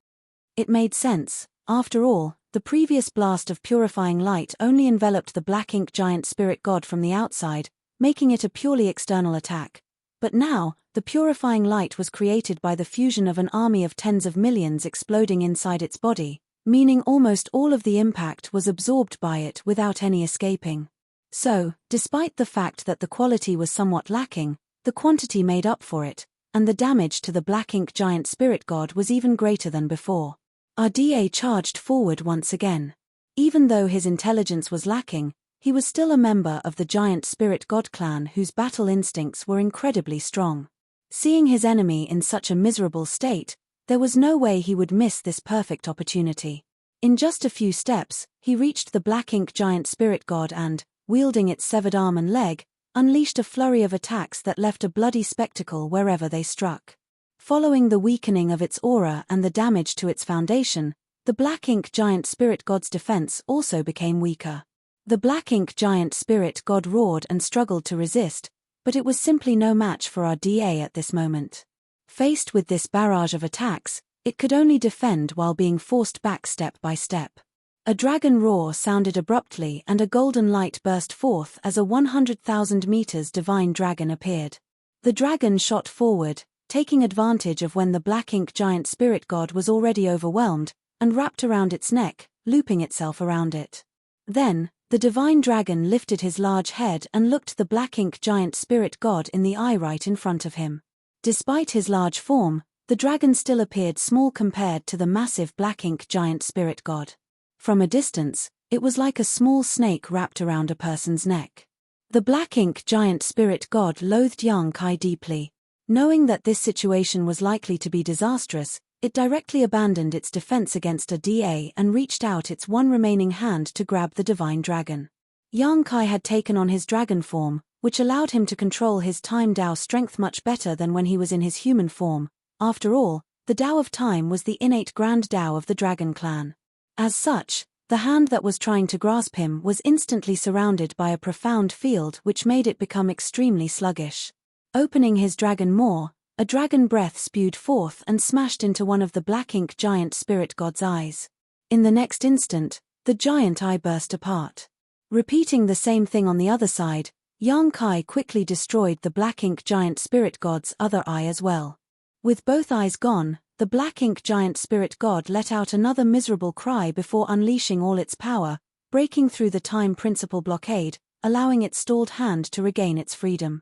It made sense. After all, the previous blast of purifying light only enveloped the black ink giant spirit god from the outside, making it a purely external attack. But now, the purifying light was created by the fusion of an army of tens of millions exploding inside its body, meaning almost all of the impact was absorbed by it without any escaping. So, despite the fact that the quality was somewhat lacking, the quantity made up for it, and the damage to the black ink giant spirit god was even greater than before. RDA charged forward once again. Even though his intelligence was lacking, he was still a member of the giant spirit god clan whose battle instincts were incredibly strong. Seeing his enemy in such a miserable state, there was no way he would miss this perfect opportunity. In just a few steps, he reached the black ink giant spirit god and, wielding its severed arm and leg, unleashed a flurry of attacks that left a bloody spectacle wherever they struck. Following the weakening of its aura and the damage to its foundation, the black ink giant spirit god's defense also became weaker. The black ink giant spirit god roared and struggled to resist, but it was simply no match for our DA at this moment. Faced with this barrage of attacks, it could only defend while being forced back step by step. A dragon roar sounded abruptly and a golden light burst forth as a 100,000 meters divine dragon appeared. The dragon shot forward, taking advantage of when the black ink giant spirit god was already overwhelmed, and wrapped around its neck, looping itself around it. Then, the divine dragon lifted his large head and looked the black ink giant spirit god in the eye right in front of him. Despite his large form, the dragon still appeared small compared to the massive black ink giant spirit god. From a distance, it was like a small snake wrapped around a person's neck. The black ink giant spirit god loathed Yang Kai deeply. Knowing that this situation was likely to be disastrous, it directly abandoned its defense against a DA and reached out its one remaining hand to grab the divine dragon. Yang Kai had taken on his dragon form, which allowed him to control his time Dao strength much better than when he was in his human form. After all, the Dao of time was the innate grand Dao of the dragon clan. As such, the hand that was trying to grasp him was instantly surrounded by a profound field which made it become extremely sluggish. Opening his dragon maw, a dragon breath spewed forth and smashed into one of the black ink giant spirit god's eyes. In the next instant, the giant eye burst apart. Repeating the same thing on the other side, Yang Kai quickly destroyed the black ink giant spirit god's other eye as well. With both eyes gone, the black ink giant spirit god let out another miserable cry before unleashing all its power, breaking through the time principle blockade, allowing its stalled hand to regain its freedom.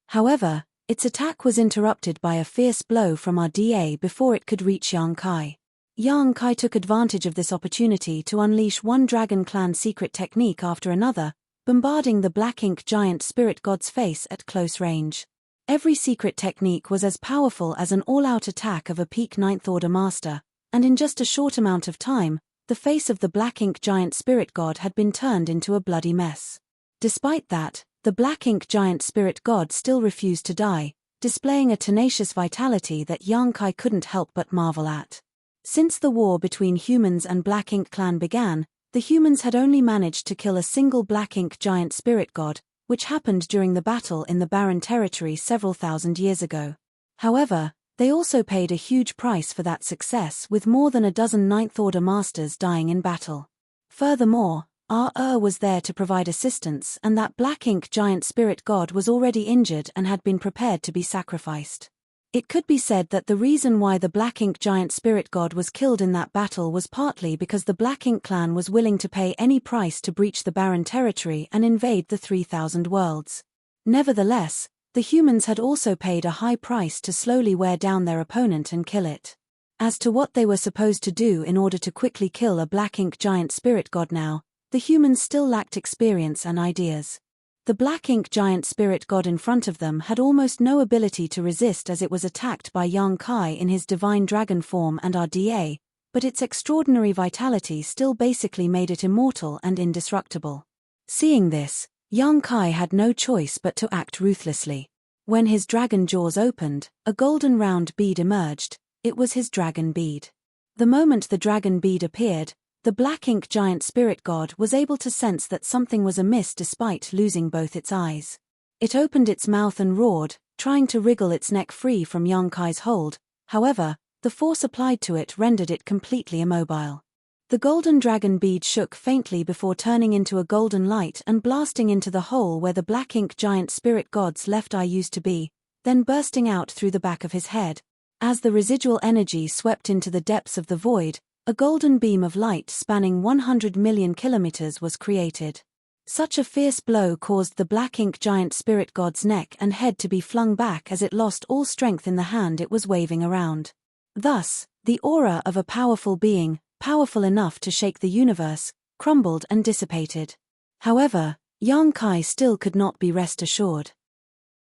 However, its attack was interrupted by a fierce blow from our DA before it could reach Yang Kai. Yang Kai took advantage of this opportunity to unleash one dragon clan secret technique after another, bombarding the black ink giant spirit god's face at close range. Every secret technique was as powerful as an all-out attack of a peak Ninth Order master, and in just a short amount of time, the face of the black ink giant spirit god had been turned into a bloody mess. Despite that, the black ink giant spirit god still refused to die, displaying a tenacious vitality that Yang Kai couldn't help but marvel at. Since the war between humans and Black Ink clan began, the humans had only managed to kill a single black ink giant spirit god, which happened during the battle in the Barren Territory several thousand years ago. However, they also paid a huge price for that success, with more than a dozen Ninth Order masters dying in battle. Furthermore, was there to provide assistance, and that black ink giant spirit god was already injured and had been prepared to be sacrificed. It could be said that the reason why the black ink giant spirit god was killed in that battle was partly because the Black Ink clan was willing to pay any price to breach the Barren Territory and invade the 3,000 worlds. Nevertheless, the humans had also paid a high price to slowly wear down their opponent and kill it. As to what they were supposed to do in order to quickly kill a black ink giant spirit god now, the humans still lacked experience and ideas. The black ink giant spirit god in front of them had almost no ability to resist as it was attacked by Yang Kai in his divine dragon form and RDA, but its extraordinary vitality still basically made it immortal and indestructible. Seeing this, Yang Kai had no choice but to act ruthlessly. When his dragon jaws opened, a golden round bead emerged. It was his dragon bead. The moment the dragon bead appeared, the black ink giant spirit god was able to sense that something was amiss despite losing both its eyes. It opened its mouth and roared, trying to wriggle its neck free from Yang Kai's hold. However, the force applied to it rendered it completely immobile. The golden dragon bead shook faintly before turning into a golden light and blasting into the hole where the black ink giant spirit god's left eye used to be, then bursting out through the back of his head. As the residual energy swept into the depths of the void, a golden beam of light spanning 100 million kilometers was created. Such a fierce blow caused the black ink giant spirit god's neck and head to be flung back as it lost all strength in the hand it was waving around. Thus, the aura of a powerful being, powerful enough to shake the universe, crumbled and dissipated. However, Yang Kai still could not be rest assured.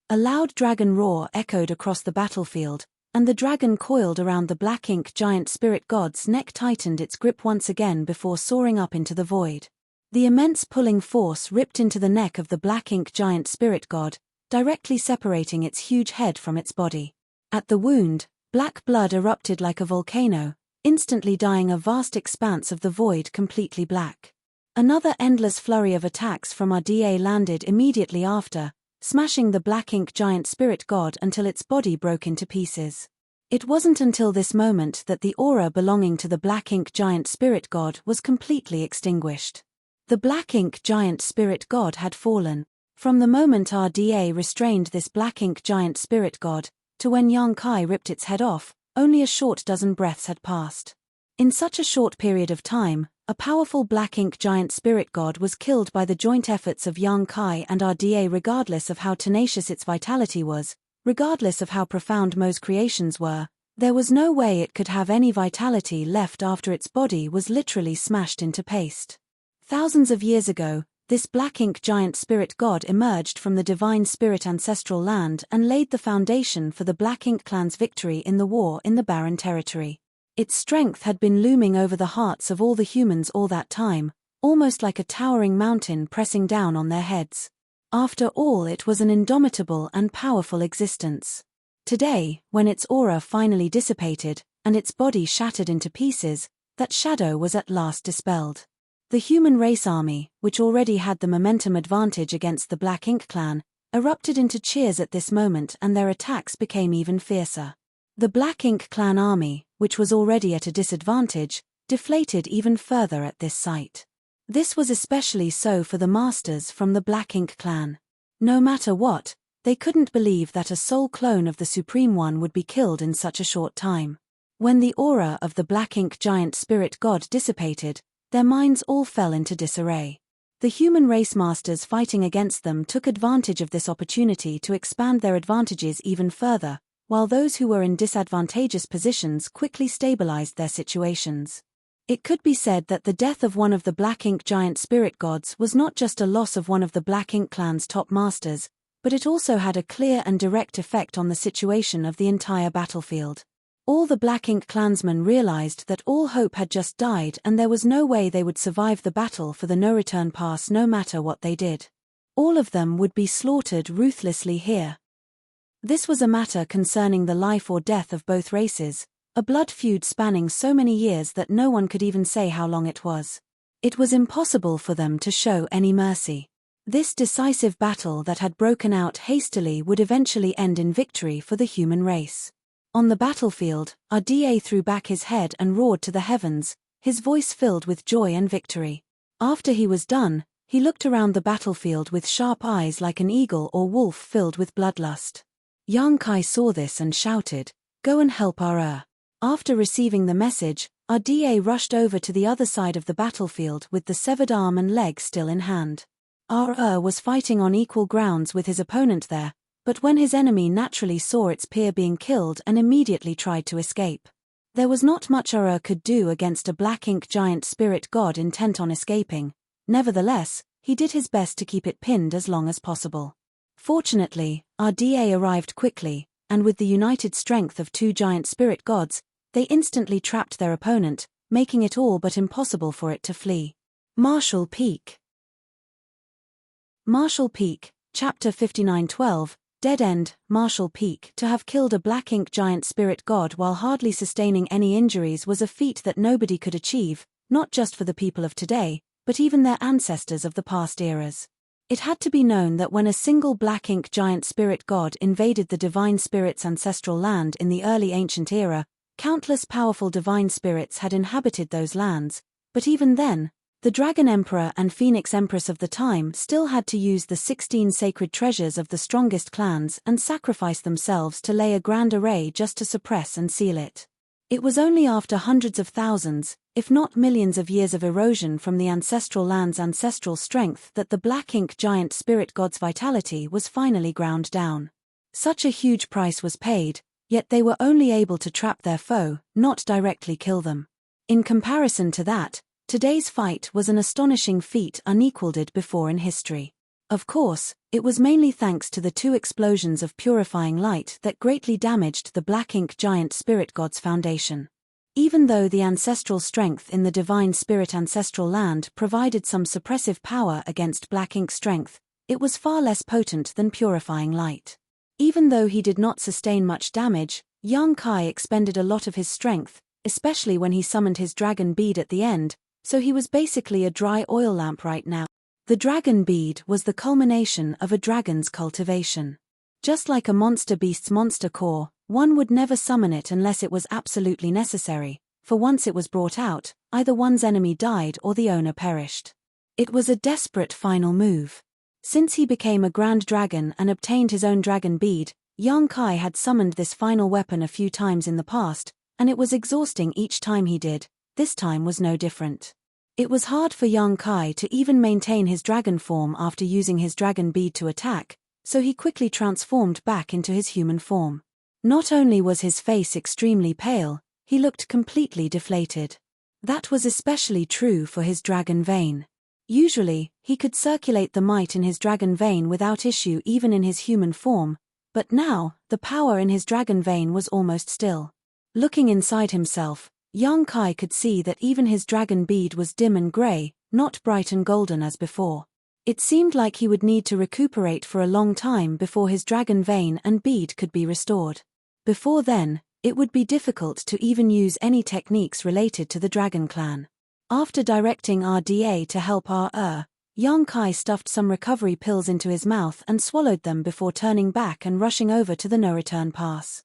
A loud dragon roar echoed across the battlefield, and the dragon coiled around the black ink giant spirit god's neck tightened its grip once again before soaring up into the void. The immense pulling force ripped into the neck of the black ink giant spirit god, directly separating its huge head from its body. At the wound, black blood erupted like a volcano, instantly dyeing a vast expanse of the void completely black. Another endless flurry of attacks from RDA landed immediately after, smashing the black ink giant spirit god until its body broke into pieces. It wasn't until this moment that the aura belonging to the black ink giant spirit god was completely extinguished. The black ink giant spirit god had fallen. From the moment RDA restrained this black ink giant spirit god, to when Yang Kai ripped its head off, only a short dozen breaths had passed. In such a short period of time, a powerful black ink giant spirit god was killed by the joint efforts of Yang Kai and RDA regardless of how tenacious its vitality was, regardless of how profound Mo's creations were. There was no way it could have any vitality left after its body was literally smashed into paste. Thousands of years ago, this black ink giant spirit god emerged from the divine spirit ancestral land and laid the foundation for the Black Ink clan's victory in the war in the Barren Territory. Its strength had been looming over the hearts of all the humans all that time, almost like a towering mountain pressing down on their heads. After all, it was an indomitable and powerful existence. Today, when its aura finally dissipated, and its body shattered into pieces, that shadow was at last dispelled. The human race army, which already had the momentum advantage against the Black Ink clan, erupted into cheers at this moment and their attacks became even fiercer. The Black Ink clan army, which was already at a disadvantage, deflated even further at this sight. This was especially so for the masters from the Black Ink clan. No matter what, they couldn't believe that a soul clone of the Supreme One would be killed in such a short time. When the aura of the Black Ink giant spirit god dissipated, their minds all fell into disarray. The human race masters fighting against them took advantage of this opportunity to expand their advantages even further, while those who were in disadvantageous positions quickly stabilized their situations. It could be said that the death of one of the Black Ink giant spirit gods was not just a loss of one of the Black Ink clan's top masters, but it also had a clear and direct effect on the situation of the entire battlefield. All the Black Ink clansmen realized that all hope had just died and there was no way they would survive the battle for the no-return pass no matter what they did. All of them would be slaughtered ruthlessly here. This was a matter concerning the life or death of both races, a blood feud spanning so many years that no one could even say how long it was. It was impossible for them to show any mercy. This decisive battle that had broken out hastily would eventually end in victory for the human race. On the battlefield, RDA threw back his head and roared to the heavens, his voice filled with joy and victory. After he was done, he looked around the battlefield with sharp eyes like an eagle or wolf filled with bloodlust. Yang Kai saw this and shouted, "Go and help our." After receiving the message, RDA rushed over to the other side of the battlefield with the severed arm and leg still in hand. RR was fighting on equal grounds with his opponent there, but when his enemy naturally saw its peer being killed and immediately tried to escape. There was not much RR could do against a Black Ink giant spirit god intent on escaping. Nevertheless, he did his best to keep it pinned as long as possible. Fortunately, RDA arrived quickly, and with the united strength of two giant spirit gods, they instantly trapped their opponent, making it all but impossible for it to flee. Marshall Peak. Marshall Peak, Chapter 59:12, Dead End. Marshall Peak. To have killed a Black Ink giant spirit god while hardly sustaining any injuries was a feat that nobody could achieve, not just for the people of today, but even their ancestors of the past eras. It had to be known that when a single Black Ink giant spirit god invaded the divine spirit's ancestral land in the early ancient era, countless powerful divine spirits had inhabited those lands, but even then, the Dragon Emperor and Phoenix Empress of the time still had to use the 16 sacred treasures of the strongest clans and sacrifice themselves to lay a grand array just to suppress and seal it. It was only after hundreds of thousands, if not millions of years of erosion from the ancestral land's ancestral strength that the Black Ink giant spirit god's vitality was finally ground down. Such a huge price was paid, yet they were only able to trap their foe, not directly kill them. In comparison to that, today's fight was an astonishing feat unequaled before in history. Of course, it was mainly thanks to the 2 explosions of purifying light that greatly damaged the black ink giant spirit god's foundation. Even though the ancestral strength in the divine spirit ancestral land provided some suppressive power against black ink strength, it was far less potent than purifying light. Even though he did not sustain much damage, Yang Kai expended a lot of his strength, especially when he summoned his dragon bead at the end, so he was basically a dry oil lamp right now. The dragon bead was the culmination of a dragon's cultivation. Just like a monster beast's monster core, one would never summon it unless it was absolutely necessary, for once it was brought out, either one's enemy died or the owner perished. It was a desperate final move. Since he became a grand dragon and obtained his own dragon bead, Yang Kai had summoned this final weapon a few times in the past, and it was exhausting each time he did. This time was no different. It was hard for Yang Kai to even maintain his dragon form after using his dragon bead to attack, so he quickly transformed back into his human form. Not only was his face extremely pale, he looked completely deflated. That was especially true for his dragon vein. Usually, he could circulate the might in his dragon vein without issue even in his human form, but now, the power in his dragon vein was almost still. Looking inside himself, Yang Kai could see that even his dragon bead was dim and grey, not bright and golden as before. It seemed like he would need to recuperate for a long time before his dragon vein and bead could be restored. Before then, it would be difficult to even use any techniques related to the Dragon Clan. After directing RDA to help Yang Kai stuffed some recovery pills into his mouth and swallowed them before turning back and rushing over to the no-return pass.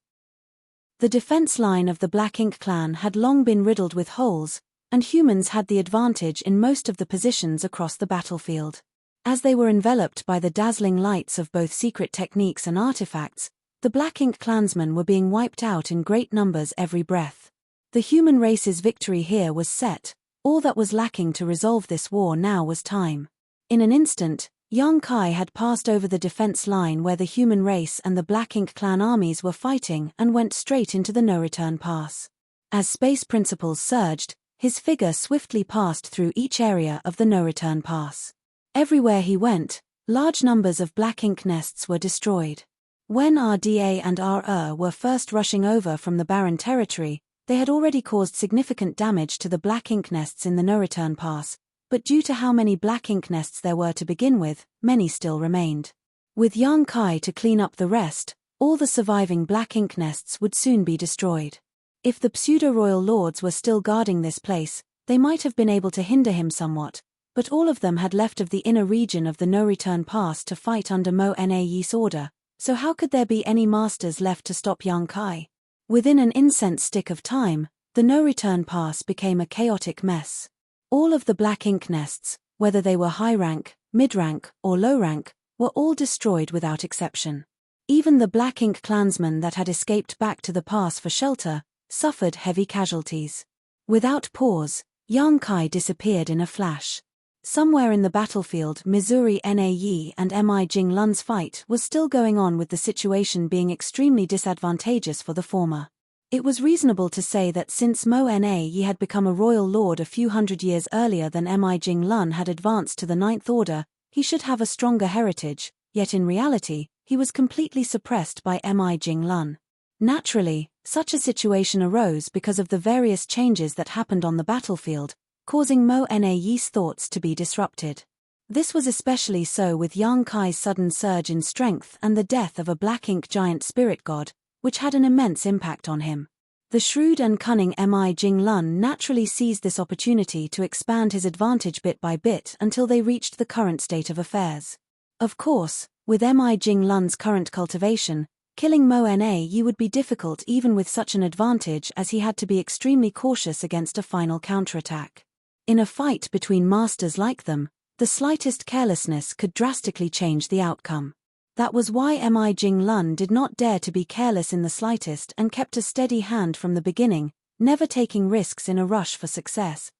The defense line of the Black Ink clan had long been riddled with holes, and humans had the advantage in most of the positions across the battlefield. As they were enveloped by the dazzling lights of both secret techniques and artifacts, the Black Ink clansmen were being wiped out in great numbers every breath. The human race's victory here was set. All that was lacking to resolve this war now was time. In an instant, Yang Kai had passed over the defense line where the human race and the Black Ink clan armies were fighting and went straight into the no-return pass. As space principles surged, his figure swiftly passed through each area of the no-return pass. Everywhere he went, large numbers of Black Ink nests were destroyed. When RDA and RR were first rushing over from the barren territory, they had already caused significant damage to the Black Ink nests in the no-return pass, but due to how many Black Ink nests there were to begin with, many still remained. With Yang Kai to clean up the rest, all the surviving Black Ink nests would soon be destroyed. If the pseudo-royal lords were still guarding this place, they might have been able to hinder him somewhat, but all of them had left of the inner region of the no-return pass to fight under Mo Na's order, so how could there be any masters left to stop Yang Kai? Within an incense stick of time, the no-return pass became a chaotic mess. All of the Black Ink nests, whether they were high rank, mid rank, or low rank, were all destroyed without exception. Even the Black Ink clansmen that had escaped back to the pass for shelter suffered heavy casualties. Without pause, Yang Kai disappeared in a flash. Somewhere in the battlefield, Missouri Na and Mi Jing Lun's fight was still going on, with the situation being extremely disadvantageous for the former. It was reasonable to say that since Mo Na had become a royal lord a few hundred years earlier than Mi Jing Lun had advanced to the Ninth Order, he should have a stronger heritage, yet in reality, he was completely suppressed by Mi Jing Lun. Naturally, such a situation arose because of the various changes that happened on the battlefield, causing Mo Na's thoughts to be disrupted. This was especially so with Yang Kai's sudden surge in strength and the death of a Black Ink giant spirit god, which had an immense impact on him. The shrewd and cunning Mi Jing Lun naturally seized this opportunity to expand his advantage bit by bit until they reached the current state of affairs. Of course, with Mi Jing Lun's current cultivation, killing Mo Na would be difficult even with such an advantage, as he had to be extremely cautious against a final counterattack. In a fight between masters like them, the slightest carelessness could drastically change the outcome. That was why Mi Jing Lun did not dare to be careless in the slightest and kept a steady hand from the beginning, never taking risks in a rush for success.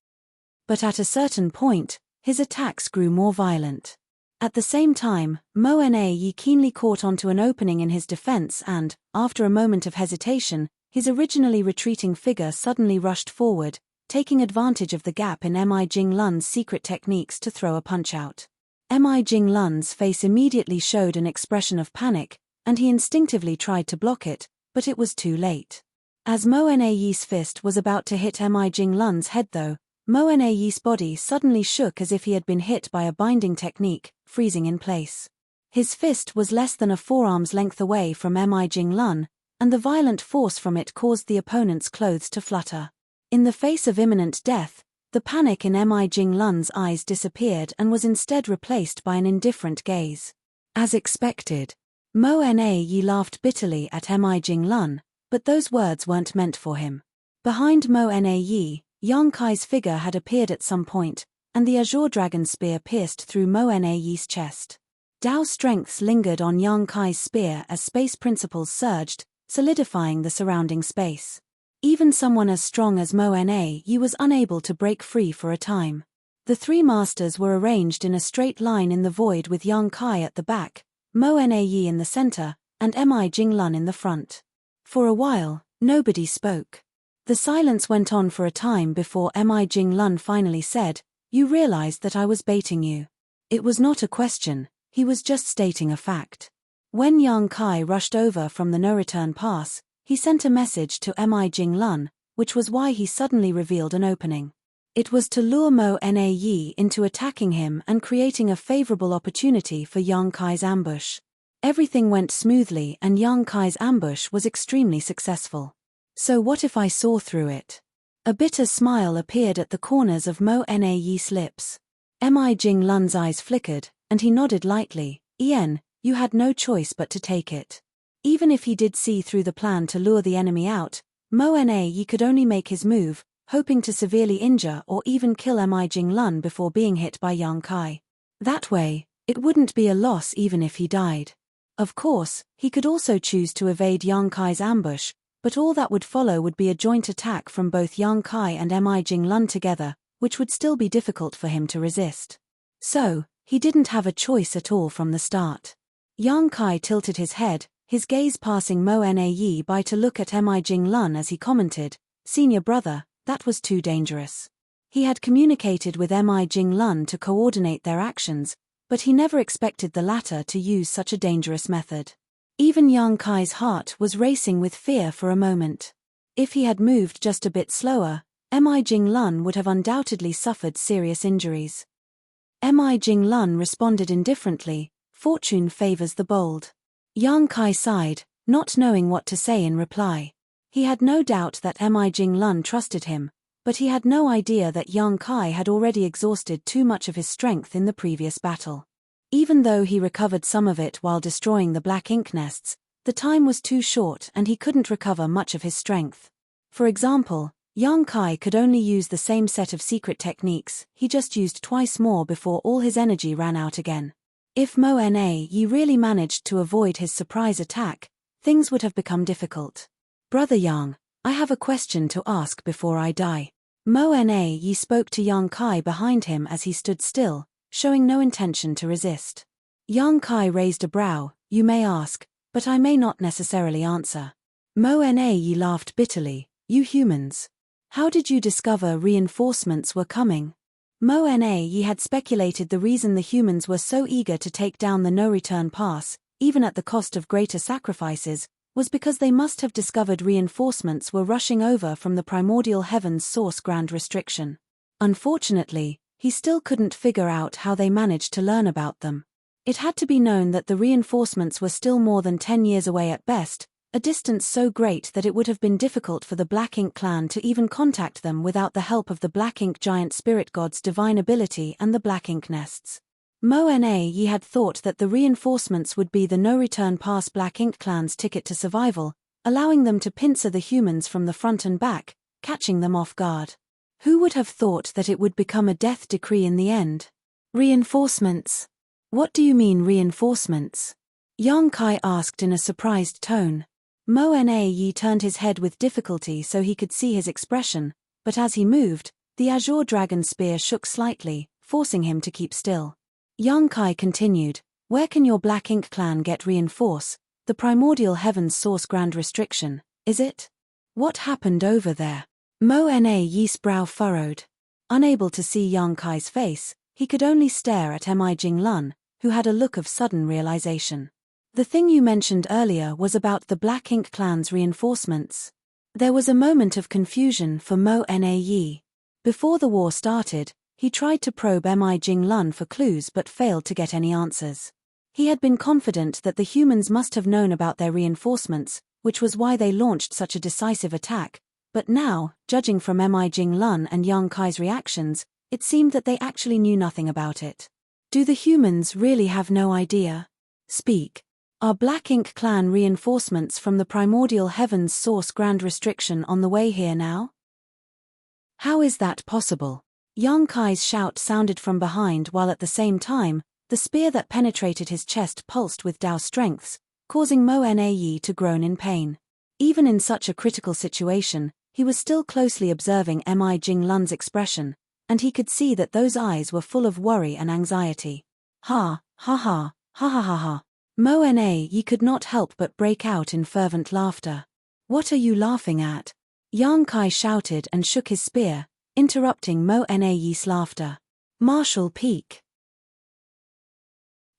But at a certain point, his attacks grew more violent. At the same time, Mo Na keenly caught onto an opening in his defense and, after a moment of hesitation, his originally retreating figure suddenly rushed forward, taking advantage of the gap in Mi Jing Lun's secret techniques to throw a punch-out. Mi Jinglun's face immediately showed an expression of panic, and he instinctively tried to block it, but it was too late. As Mo Na's fist was about to hit Mi Jinglun's head though, Mo Na's body suddenly shook as if he had been hit by a binding technique, freezing in place. His fist was less than a forearm's length away from Mi Jinglun, and the violent force from it caused the opponent's clothes to flutter. In the face of imminent death, the panic in Mi Jinglun's eyes disappeared and was instead replaced by an indifferent gaze. As expected, Mo Na laughed bitterly at Mi Jinglun, but those words weren't meant for him. Behind Mo Na, Yang Kai's figure had appeared at some point, and the azure dragon spear pierced through Mo Na's chest. Dao strengths lingered on Yang Kai's spear as space principles surged, solidifying the surrounding space. Even someone as strong as Mo Na was unable to break free for a time. The three masters were arranged in a straight line in the void with Yang Kai at the back, Mo Na in the center, and Mi Jinglun in the front. For a while, nobody spoke. The silence went on for a time before Mi Jinglun finally said, "You realized that I was baiting you." It was not a question, he was just stating a fact. When Yang Kai rushed over from the no-return pass, he sent a message to Mi Jinglun, which was why he suddenly revealed an opening. It was to lure Mo Na into attacking him and creating a favorable opportunity for Yang Kai's ambush. Everything went smoothly and Yang Kai's ambush was extremely successful. So what if I saw through it? A bitter smile appeared at the corners of Mo Na's lips. Mi Jinglun's eyes flickered, and he nodded lightly. "Ien, you had no choice but to take it." Even if he did see through the plan to lure the enemy out, Mo Na could only make his move, hoping to severely injure or even kill Mi Jinglun before being hit by Yang Kai. That way, it wouldn't be a loss even if he died. Of course, he could also choose to evade Yang Kai's ambush, but all that would follow would be a joint attack from both Yang Kai and Mi Jinglun together, which would still be difficult for him to resist. So, he didn't have a choice at all from the start. Yang Kai tilted his head, his gaze passing Mo Na by to look at Mi Jinglun as he commented, "Senior brother, that was too dangerous." He had communicated with Mi Jinglun to coordinate their actions, but he never expected the latter to use such a dangerous method. Even Yang Kai's heart was racing with fear for a moment. If he had moved just a bit slower, Mi Jinglun would have undoubtedly suffered serious injuries. Mi Jinglun responded indifferently, "Fortune favors the bold." Yang Kai sighed, not knowing what to say in reply. He had no doubt that Mi Jinglun trusted him, but he had no idea that Yang Kai had already exhausted too much of his strength in the previous battle. Even though he recovered some of it while destroying the black ink nests, the time was too short and he couldn't recover much of his strength. For example, Yang Kai could only use the same set of secret techniques, he just used twice more before all his energy ran out again. If Mo Na really managed to avoid his surprise attack, things would have become difficult. "Brother Yang, I have a question to ask before I die." Mo Na spoke to Yang Kai behind him as he stood still, showing no intention to resist. Yang Kai raised a brow, "You may ask, but I may not necessarily answer." Mo Na laughed bitterly, "You humans. How did you discover reinforcements were coming?" Mo Na had speculated the reason the humans were so eager to take down the no-return pass, even at the cost of greater sacrifices, was because they must have discovered reinforcements were rushing over from the primordial heaven's source grand restriction. Unfortunately, he still couldn't figure out how they managed to learn about them. It had to be known that the reinforcements were still more than 10 years away at best, a distance so great that it would have been difficult for the Black Ink clan to even contact them without the help of the Black Ink giant spirit god's divine ability and the Black Ink nests. Mo Na had thought that the reinforcements would be the no-return pass Black Ink clan's ticket to survival, allowing them to pincer the humans from the front and back, catching them off guard. Who would have thought that it would become a death decree in the end? Reinforcements? What do you mean reinforcements? Yang Kai asked in a surprised tone. Mo Na turned his head with difficulty so he could see his expression, but as he moved, the azure dragon spear shook slightly, forcing him to keep still. Yang Kai continued, "Where can your Black Ink clan get reinforce? The primordial heaven's source grand restriction, is it? What happened over there?" Mo Na's brow furrowed. Unable to see Yang Kai's face, He could only stare at Mi Jinglun, who had a look of sudden realization. The thing you mentioned earlier was about the Black Ink clan's reinforcements. There was a moment of confusion for Mo Na Yi. Before the war started, he tried to probe Mi Jinglun for clues but failed to get any answers. He had been confident that the humans must have known about their reinforcements, which was why they launched such a decisive attack, but now, judging from Mi Jinglun and Yang Kai's reactions, it seemed that they actually knew nothing about it. Do the humans really have no idea? Speak. Are Black Ink clan reinforcements from the primordial heavens source grand restriction on the way here now? How is that possible? Yang Kai's shout sounded from behind while at the same time, the spear that penetrated his chest pulsed with Dao strengths, causing Mo Na Yi to groan in pain. Even in such a critical situation, he was still closely observing Mi Jinglun's expression, and he could see that those eyes were full of worry and anxiety. Ha, ha ha, ha ha ha ha. Mo Na Yi could not help but break out in fervent laughter. What are you laughing at? Yang Kai shouted and shook his spear, interrupting Mo Na Yi's laughter. Martial Peak.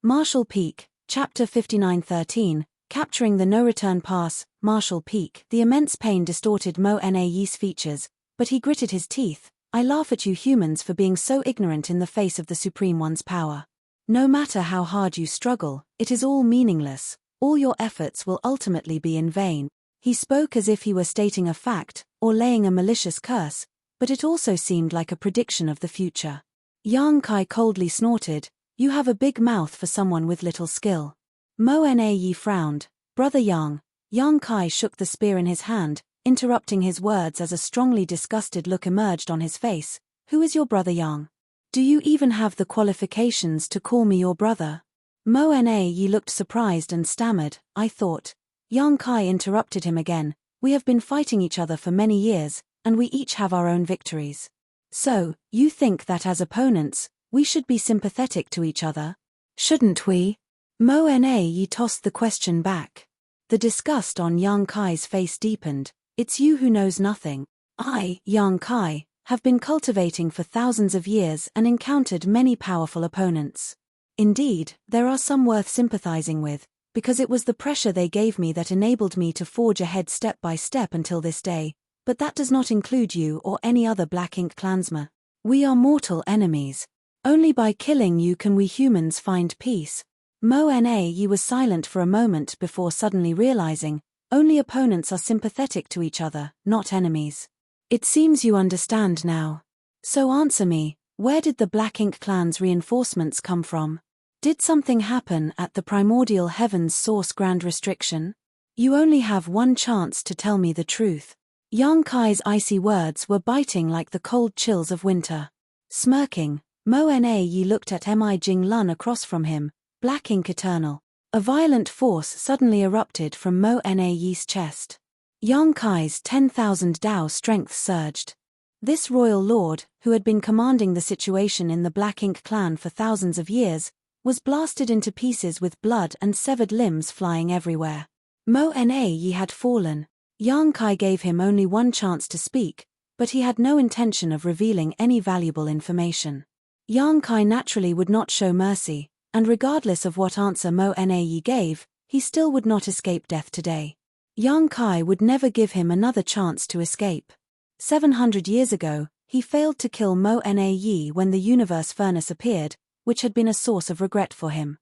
Martial Peak, Chapter 59:13, Capturing the No-Return Pass, Martial Peak. The immense pain distorted Mo Na Yi's features, but he gritted his teeth. I laugh at you humans for being so ignorant in the face of the Supreme One's power. No matter how hard you struggle, it is all meaningless, all your efforts will ultimately be in vain. He spoke as if he were stating a fact, or laying a malicious curse, but it also seemed like a prediction of the future. Yang Kai coldly snorted, you have a big mouth for someone with little skill. Mo Na Yi frowned. Brother Yang. Yang Kai shook the spear in his hand, interrupting his words as a strongly disgusted look emerged on his face. Who is your brother Yang? Do you even have the qualifications to call me your brother? Mo Na Yi looked surprised and stammered, I thought. Yang Kai interrupted him again, we have been fighting each other for many years, and we each have our own victories. So, you think that as opponents, we should be sympathetic to each other? Shouldn't we? Mo Na Yi tossed the question back. The disgust on Yang Kai's face deepened. It's you who knows nothing. I, Yang Kai, have been cultivating for thousands of years and encountered many powerful opponents. Indeed, there are some worth sympathizing with, because it was the pressure they gave me that enabled me to forge ahead step by step until this day, but that does not include you or any other Black Ink clansman. We are mortal enemies. Only by killing you can we humans find peace. Mo Na Yi was silent for a moment before suddenly realizing, only opponents are sympathetic to each other, not enemies. It seems you understand now. So answer me, where did the Black Ink clan's reinforcements come from? Did something happen at the primordial heavens source grand restriction? You only have one chance to tell me the truth. Yang Kai's icy words were biting like the cold chills of winter. Smirking, Mo Na Yi looked at Mi Jinglun across from him, Black Ink eternal. A violent force suddenly erupted from Mo Na Yi's chest. Yang Kai's 10,000 Dao strength surged. This royal lord, who had been commanding the situation in the Black Ink clan for thousands of years, was blasted into pieces with blood and severed limbs flying everywhere. Mo Na Yi had fallen. Yang Kai gave him only one chance to speak, but he had no intention of revealing any valuable information. Yang Kai naturally would not show mercy, and regardless of what answer Mo Na Yi gave, he still would not escape death today. Yang Kai would never give him another chance to escape. 700 years ago, he failed to kill Mo Na Yi when the universe furnace appeared, which had been a source of regret for him.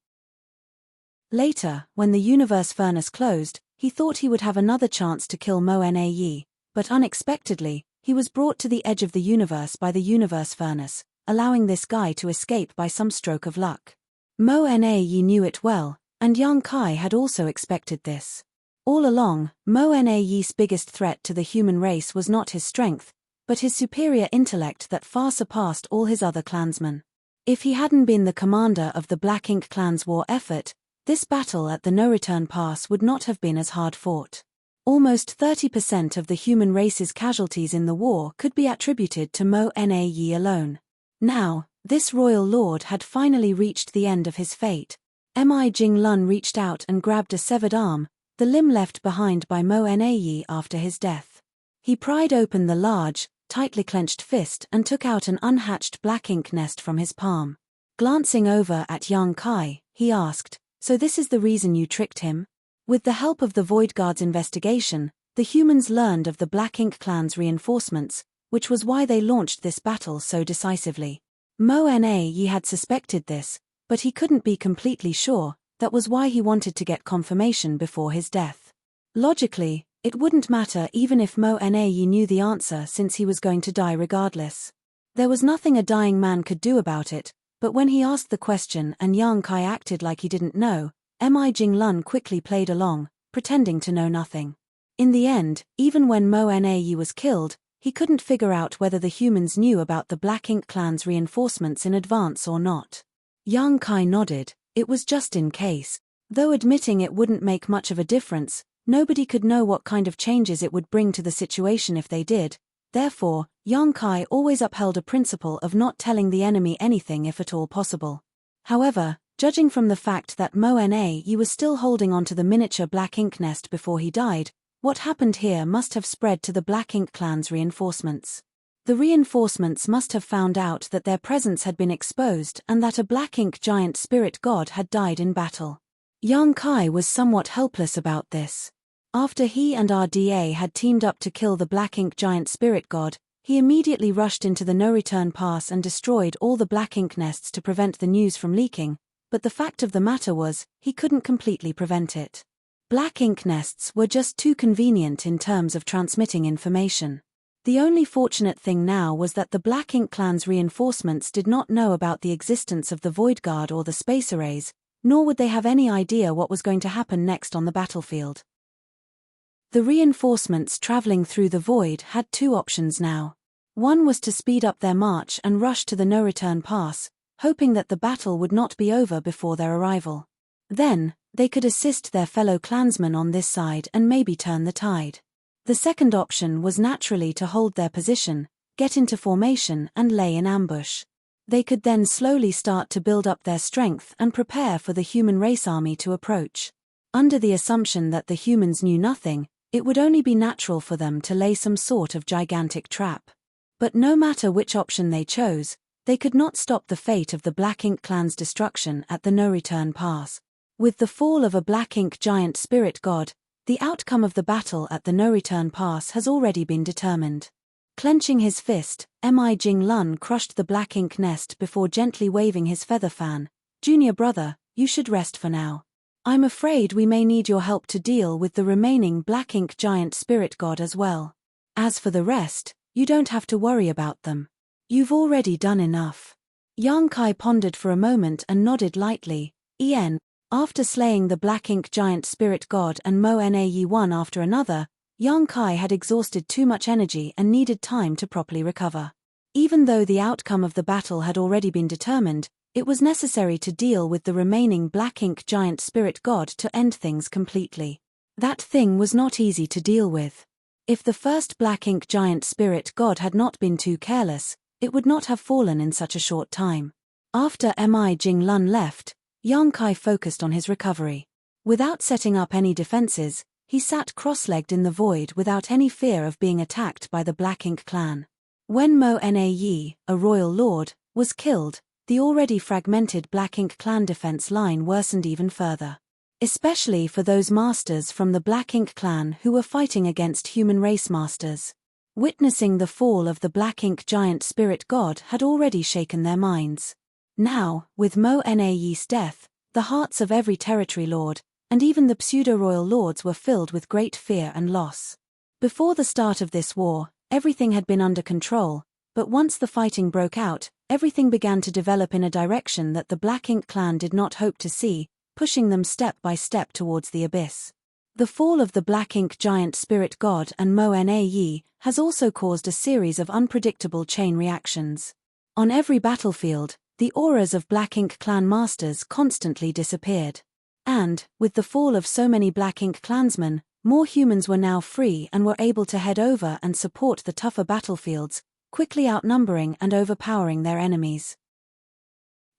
Later, when the universe furnace closed, he thought he would have another chance to kill Mo Na Yi, but unexpectedly, he was brought to the edge of the universe by the universe furnace, allowing this guy to escape by some stroke of luck. Mo Na Yi knew it well, and Yang Kai had also expected this. All along, Mo Na Yi's biggest threat to the human race was not his strength, but his superior intellect that far surpassed all his other clansmen. If he hadn't been the commander of the Black Ink clan's war effort, this battle at the No-Return Pass would not have been as hard fought. Almost 30% of the human race's casualties in the war could be attributed to Mo Na Yi alone. Now, this royal lord had finally reached the end of his fate. Mi Jinglun reached out and grabbed a severed arm, the limb left behind by Mo Na Yi after his death. He pried open the large, tightly clenched fist and took out an unhatched black ink nest from his palm. Glancing over at young Kai, he asked, "So this is the reason you tricked him?" With the help of the Void Guard's investigation, the humans learned of the Black Ink clan's reinforcements, which was why they launched this battle so decisively. Mo-Na had suspected this, but he couldn't be completely sure. That was why he wanted to get confirmation before his death. Logically, it wouldn't matter even if Mo-Na knew the answer, since he was going to die regardless. There was nothing a dying man could do about it, but when he asked the question and Yang Kai acted like he didn't know, Mi-Jing-Lun quickly played along, pretending to know nothing. In the end, even when Mo-Na was killed, he couldn't figure out whether the humans knew about the Black Ink clan's reinforcements in advance or not. Yang Kai nodded. It was just in case. Though admitting it wouldn't make much of a difference, nobody could know what kind of changes it would bring to the situation if they did. Therefore, Yang Kai always upheld a principle of not telling the enemy anything if at all possible. However, judging from the fact that Mo-Na was still holding onto the miniature Black Ink nest before he died, what happened here must have spread to the Black Ink clan's reinforcements. The reinforcements must have found out that their presence had been exposed and that a Black Ink giant spirit god had died in battle. Yang Kai was somewhat helpless about this. After he and RDA had teamed up to kill the Black Ink giant spirit god, he immediately rushed into the no-return pass and destroyed all the Black Ink nests to prevent the news from leaking, but the fact of the matter was, he couldn't completely prevent it. Black Ink nests were just too convenient in terms of transmitting information. The only fortunate thing now was that the Black Ink clan's reinforcements did not know about the existence of the Void Guard or the space arrays, nor would they have any idea what was going to happen next on the battlefield. The reinforcements traveling through the void had two options now. One was to speed up their march and rush to the no-return pass, hoping that the battle would not be over before their arrival. Then, they could assist their fellow clansmen on this side and maybe turn the tide. The second option was naturally to hold their position, get into formation and lay in ambush. They could then slowly start to build up their strength and prepare for the human race army to approach. Under the assumption that the humans knew nothing, it would only be natural for them to lay some sort of gigantic trap. But no matter which option they chose, they could not stop the fate of the Black Ink clan's destruction at the no-return pass. With the fall of a Black Ink giant spirit god, the outcome of the battle at the no-return pass has already been determined. Clenching his fist, Mi-Jing-Lun crushed the Black Ink nest before gently waving his feather fan. "Junior brother, you should rest for now. I'm afraid we may need your help to deal with the remaining Black Ink giant spirit god as well. As for the rest, you don't have to worry about them. You've already done enough." Yang Kai pondered for a moment and nodded lightly. After slaying the Black Ink giant spirit god and Mo-Na one after another, Yang Kai had exhausted too much energy and needed time to properly recover. Even though the outcome of the battle had already been determined, it was necessary to deal with the remaining Black Ink giant spirit god to end things completely. That thing was not easy to deal with. If the first Black Ink giant spirit god had not been too careless, it would not have fallen in such a short time. After Mi-Jing-Lun left, Yang Kai focused on his recovery. Without setting up any defenses, he sat cross-legged in the void without any fear of being attacked by the Black Ink clan. When Mo-Na, a royal lord, was killed, the already fragmented Black Ink clan defense line worsened even further. Especially for those masters from the Black Ink clan who were fighting against human race masters. Witnessing the fall of the Black Ink giant spirit god had already shaken their minds. Now, with Mo-Na's death, the hearts of every territory lord, and even the pseudo-royal lords were filled with great fear and loss. Before the start of this war, everything had been under control, but once the fighting broke out, everything began to develop in a direction that the Black Ink clan did not hope to see, pushing them step by step towards the abyss. The fall of the Black Ink giant spirit god and Mo-Na has also caused a series of unpredictable chain reactions. On every battlefield, the auras of Black Ink clan masters constantly disappeared. And, with the fall of so many Black Ink clansmen, more humans were now free and were able to head over and support the tougher battlefields, quickly outnumbering and overpowering their enemies.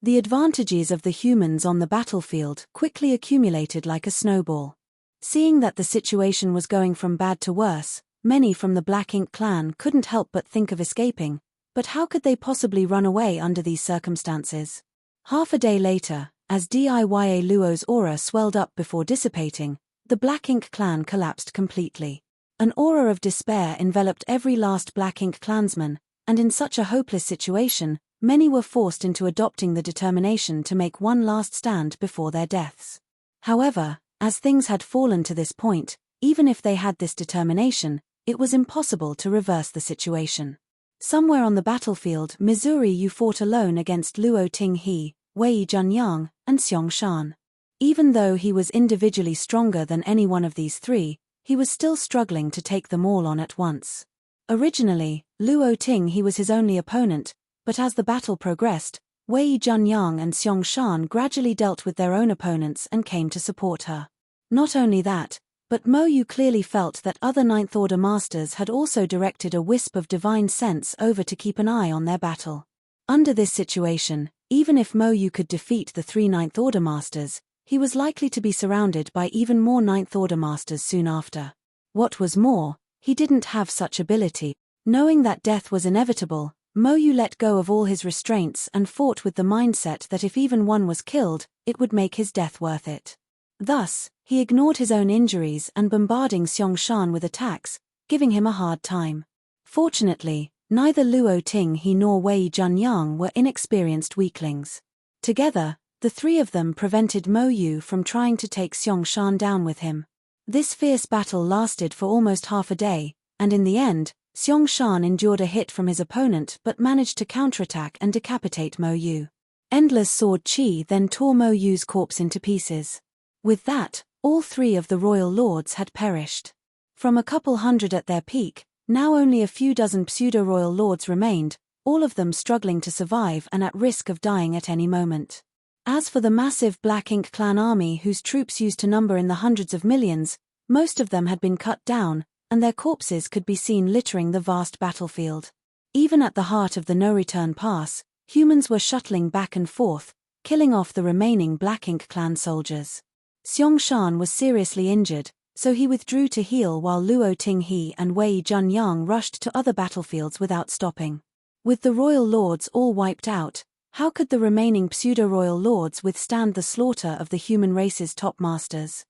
The advantages of the humans on the battlefield quickly accumulated like a snowball. Seeing that the situation was going from bad to worse, many from the Black Ink clan couldn't help but think of escaping, but how could they possibly run away under these circumstances? Half a day later, as Diya Luo's aura swelled up before dissipating, the Black Ink clan collapsed completely. An aura of despair enveloped every last Black Ink clansman, and in such a hopeless situation, many were forced into adopting the determination to make one last stand before their deaths. However, as things had fallen to this point, even if they had this determination, it was impossible to reverse the situation. Somewhere on the battlefield, Missouri Yu fought alone against Luo Ting-he, Wei Junyang, and Xiong Shan. Even though he was individually stronger than any one of these three, he was still struggling to take them all on at once. Originally, Luo Ting-he was his only opponent, but as the battle progressed, Wei Junyang and Xiong Shan gradually dealt with their own opponents and came to support her. Not only that, but Mo Yu clearly felt that other Ninth Order masters had also directed a wisp of divine sense over to keep an eye on their battle. Under this situation, even if Mo Yu could defeat the three Ninth Order masters, he was likely to be surrounded by even more Ninth Order masters soon after. What was more, he didn't have such ability. Knowing that death was inevitable, Mo Yu let go of all his restraints and fought with the mindset that if even one was killed, it would make his death worth it. Thus, he ignored his own injuries and bombarding Xiong Shan with attacks, giving him a hard time. Fortunately, neither Luo Ting-he nor Wei Junyang were inexperienced weaklings. Together, the three of them prevented Mo Yu from trying to take Xiong Shan down with him. This fierce battle lasted for almost half a day, and in the end, Xiong Shan endured a hit from his opponent but managed to counterattack and decapitate Mo Yu. Endless Sword Chi then tore Mo Yu's corpse into pieces. With that, all three of the royal lords had perished. From a couple hundred at their peak, now only a few dozen pseudo-royal lords remained, all of them struggling to survive and at risk of dying at any moment. As for the massive Black Ink clan army whose troops used to number in the hundreds of millions, most of them had been cut down, and their corpses could be seen littering the vast battlefield. Even at the heart of the no-return pass, humans were shuttling back and forth, killing off the remaining Black Ink clan soldiers. Xiong Shan was seriously injured, so he withdrew to heal while Luo Ting-he and Wei Junyang rushed to other battlefields without stopping. With the royal lords all wiped out, how could the remaining pseudo-royal lords withstand the slaughter of the human race's top masters?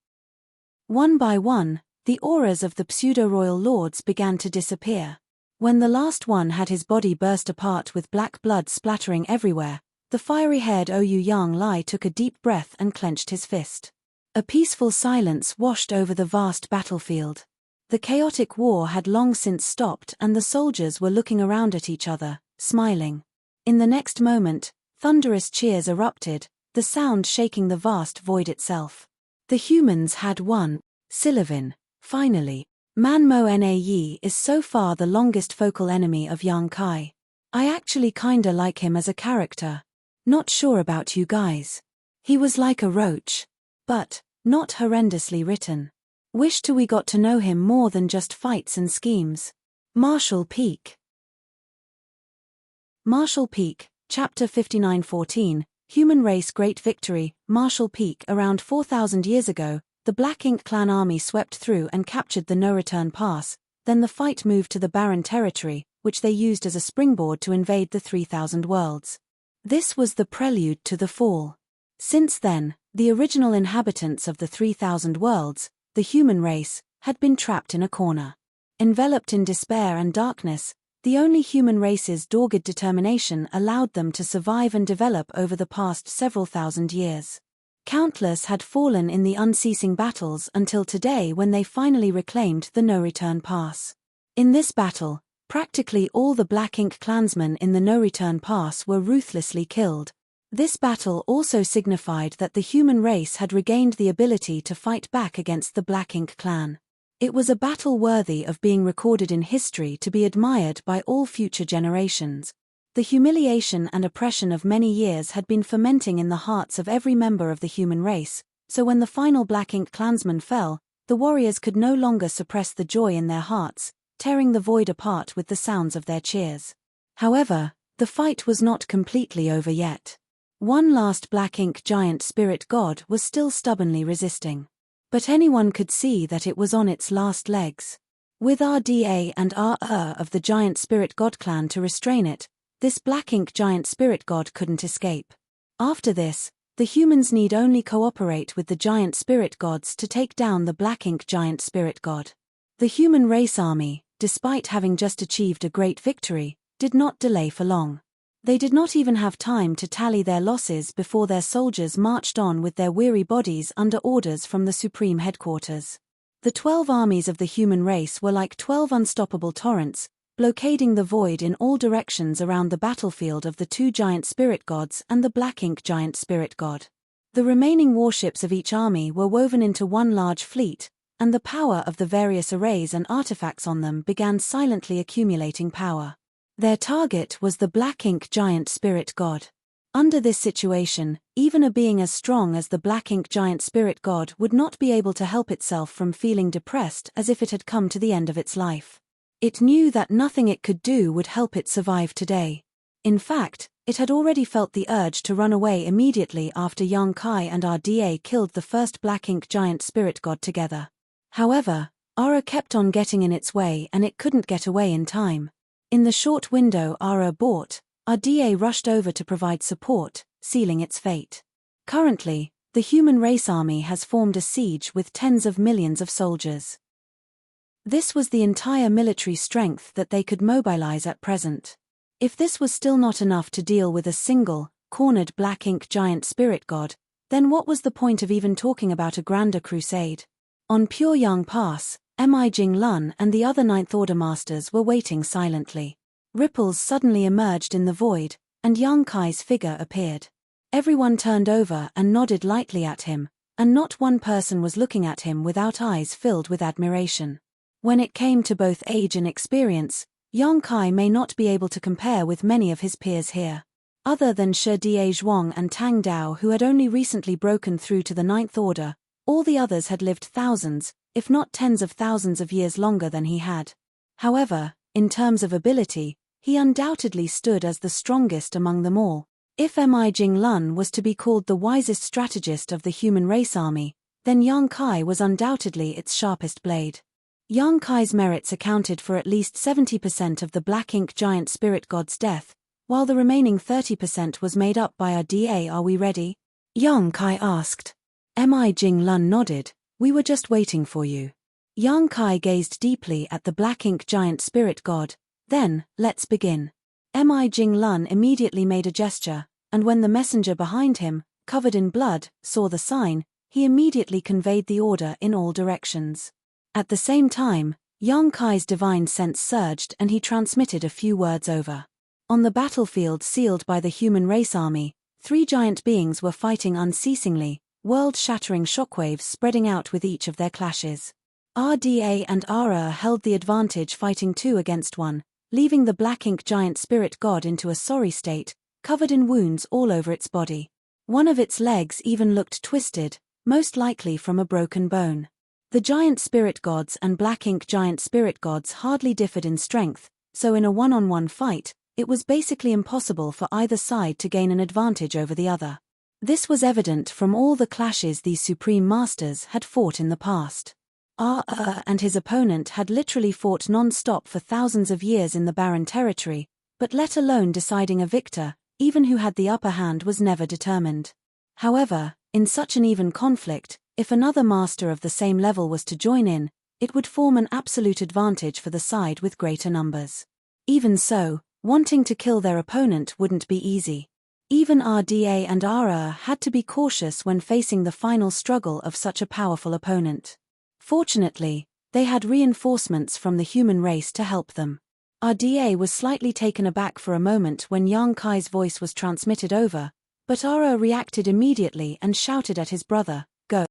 One by one, the auras of the pseudo-royal lords began to disappear. When the last one had his body burst apart with black blood splattering everywhere, the fiery-haired Ouyang Lai took a deep breath and clenched his fist. A peaceful silence washed over the vast battlefield. The chaotic war had long since stopped and the soldiers were looking around at each other, smiling. In the next moment, thunderous cheers erupted, the sound shaking the vast void itself. The humans had won. Silavin, finally. Man Mo Na Yi is so far the longest focal enemy of Yang Kai. I actually kinda like him as a character. Not sure about you guys. He was like a roach. But, not horrendously written. Wish we got to know him more than just fights and schemes. Marshall Peak. Marshall Peak, Chapter 5914, Human Race Great Victory. Marshall Peak. Around 4,000 years ago, the Black Ink clan army swept through and captured the no-return pass, then the fight moved to the Barren Territory, which they used as a springboard to invade the 3,000 worlds. This was the prelude to the fall. Since then, the original inhabitants of the 3,000 worlds, the human race, had been trapped in a corner. Enveloped in despair and darkness, the only human race's dogged determination allowed them to survive and develop over the past several thousand years. Countless had fallen in the unceasing battles until today when they finally reclaimed the no-return pass. In this battle, practically all the Black Ink clansmen in the no-return pass were ruthlessly killed. This battle also signified that the human race had regained the ability to fight back against the Black Ink clan. It was a battle worthy of being recorded in history to be admired by all future generations. The humiliation and oppression of many years had been fermenting in the hearts of every member of the human race, so when the final Black Ink clansman fell, the warriors could no longer suppress the joy in their hearts, tearing the void apart with the sounds of their cheers. However, the fight was not completely over yet. One last Black Ink giant spirit god was still stubbornly resisting. But anyone could see that it was on its last legs. With RDA and RR of the giant spirit god clan to restrain it, this Black Ink giant spirit god couldn't escape. After this, the humans need only cooperate with the giant spirit gods to take down the black ink giant spirit god. The human race army, despite having just achieved a great victory, did not delay for long. They did not even have time to tally their losses before their soldiers marched on with their weary bodies under orders from the Supreme Headquarters. The 12 armies of the human race were like 12 unstoppable torrents, blockading the void in all directions around the battlefield of the two giant spirit gods and the black ink giant spirit god. The remaining warships of each army were woven into one large fleet, and the power of the various arrays and artifacts on them began silently accumulating power. Their target was the black ink giant spirit god. Under this situation, even a being as strong as the black ink giant spirit god would not be able to help itself from feeling depressed as if it had come to the end of its life. It knew that nothing it could do would help it survive today. In fact, it had already felt the urge to run away immediately after Yang Kai and RDA killed the first black ink giant spirit god together. However, Ara kept on getting in its way and it couldn't get away in time. In the short window Ara bought, RDA rushed over to provide support, sealing its fate. Currently, the human race army has formed a siege with tens of millions of soldiers. This was the entire military strength that they could mobilize at present. If this was still not enough to deal with a single, cornered black ink giant spirit god, then what was the point of even talking about a grander crusade? On Pyongyang Pass, Mi Jinglun and the other Ninth Order masters were waiting silently. Ripples suddenly emerged in the void, and Yang Kai's figure appeared. Everyone turned over and nodded lightly at him, and not one person was looking at him without eyes filled with admiration. When it came to both age and experience, Yang Kai may not be able to compare with many of his peers here. Other than Shi Diezhuang and Tang Dao, who had only recently broken through to the Ninth Order, all the others had lived thousands, if not tens of thousands of years longer than he had. However, in terms of ability, he undoubtedly stood as the strongest among them all. If Mi Jinglun was to be called the wisest strategist of the human race army, then Yang Kai was undoubtedly its sharpest blade. Yang Kai's merits accounted for at least 70% of the black ink giant spirit god's death, while the remaining 30% was made up by RDA. Are we ready? Yang Kai asked. Mi Jinglun nodded. We were just waiting for you. Yang Kai gazed deeply at the black ink giant spirit god. Then, let's begin. Mi Jinglun immediately made a gesture, and when the messenger behind him, covered in blood, saw the sign, he immediately conveyed the order in all directions. At the same time, Yang Kai's divine sense surged and he transmitted a few words over. On the battlefield sealed by the human race army, 3 giant beings were fighting unceasingly, world-shattering shockwaves spreading out with each of their clashes. RDA and Ara held the advantage, fighting 2 against 1, leaving the black ink giant spirit god into a sorry state, covered in wounds all over its body. One of its legs even looked twisted, most likely from a broken bone. The giant spirit gods and black ink giant spirit gods hardly differed in strength, so in a one-on-one fight, it was basically impossible for either side to gain an advantage over the other. This was evident from all the clashes these supreme masters had fought in the past. And his opponent had literally fought non-stop for thousands of years in the barren territory, but let alone deciding a victor, even who had the upper hand was never determined. However, in such an even conflict, if another master of the same level was to join in, it would form an absolute advantage for the side with greater numbers. Even so, wanting to kill their opponent wouldn't be easy. Even RDA and Ara had to be cautious when facing the final struggle of such a powerful opponent. Fortunately, they had reinforcements from the human race to help them. RDA was slightly taken aback for a moment when Yang Kai's voice was transmitted over, but Ara reacted immediately and shouted at his brother, "Go."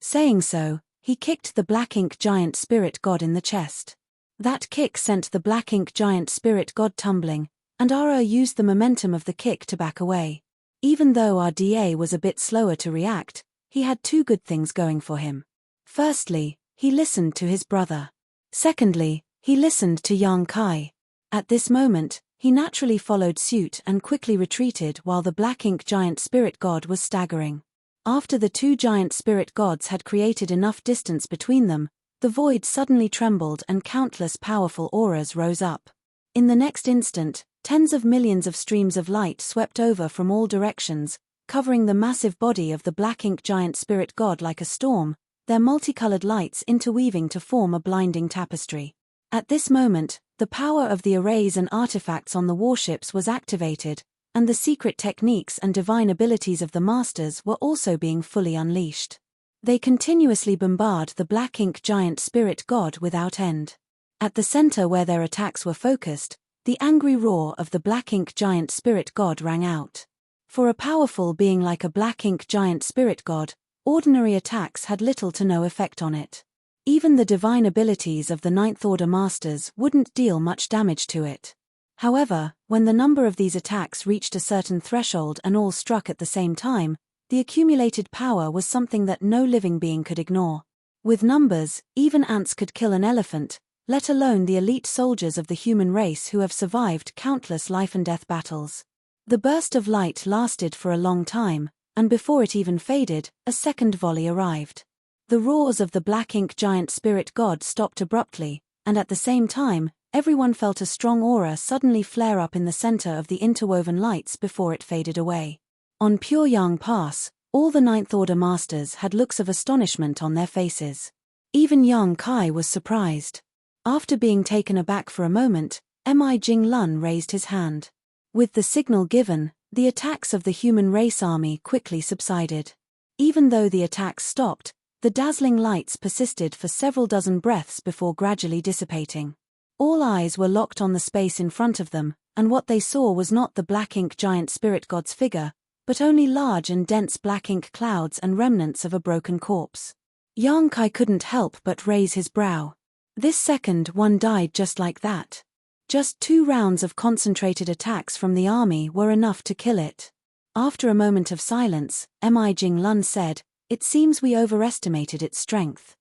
Saying so, he kicked the black ink giant spirit god in the chest. That kick sent the black ink giant spirit god tumbling, and Ara used the momentum of the kick to back away. Even though RDA was a bit slower to react, he had 2 good things going for him. Firstly, he listened to his brother. Secondly, he listened to Yang Kai. At this moment, he naturally followed suit and quickly retreated while the black ink giant spirit god was staggering. After the 2 giant spirit gods had created enough distance between them, the void suddenly trembled and countless powerful auras rose up. In the next instant, Tens of millions of streams of light swept over from all directions, covering the massive body of the black ink giant spirit god like a storm, their multicolored lights interweaving to form a blinding tapestry. At this moment, the power of the arrays and artifacts on the warships was activated, and the secret techniques and divine abilities of the masters were also being fully unleashed. They continuously bombard the black ink giant spirit god without end. At the center where their attacks were focused, the angry roar of the black ink giant spirit god rang out. For a powerful being like a black ink giant spirit god, ordinary attacks had little to no effect on it. Even the divine abilities of the Ninth Order masters wouldn't deal much damage to it. However, when the number of these attacks reached a certain threshold and all struck at the same time, the accumulated power was something that no living being could ignore. With numbers, even ants could kill an elephant, let alone the elite soldiers of the human race who have survived countless life-and-death battles. The burst of light lasted for a long time, and before it even faded, a second volley arrived. The roars of the black ink giant spirit god stopped abruptly, and at the same time, everyone felt a strong aura suddenly flare up in the center of the interwoven lights before it faded away. On Pyongyang Pass, all the Ninth Order masters had looks of astonishment on their faces. Even Yang Kai was surprised. After being taken aback for a moment, Mi Jinglun raised his hand. With the signal given, the attacks of the human race army quickly subsided. Even though the attacks stopped, the dazzling lights persisted for several dozen breaths before gradually dissipating. All eyes were locked on the space in front of them, and what they saw was not the black ink giant spirit god's figure, but only large and dense black ink clouds and remnants of a broken corpse. Yang Kai couldn't help but raise his brow. This second one died just like that. Just 2 rounds of concentrated attacks from the army were enough to kill it. After a moment of silence, Mi Jinglun said, "It seems we overestimated its strength."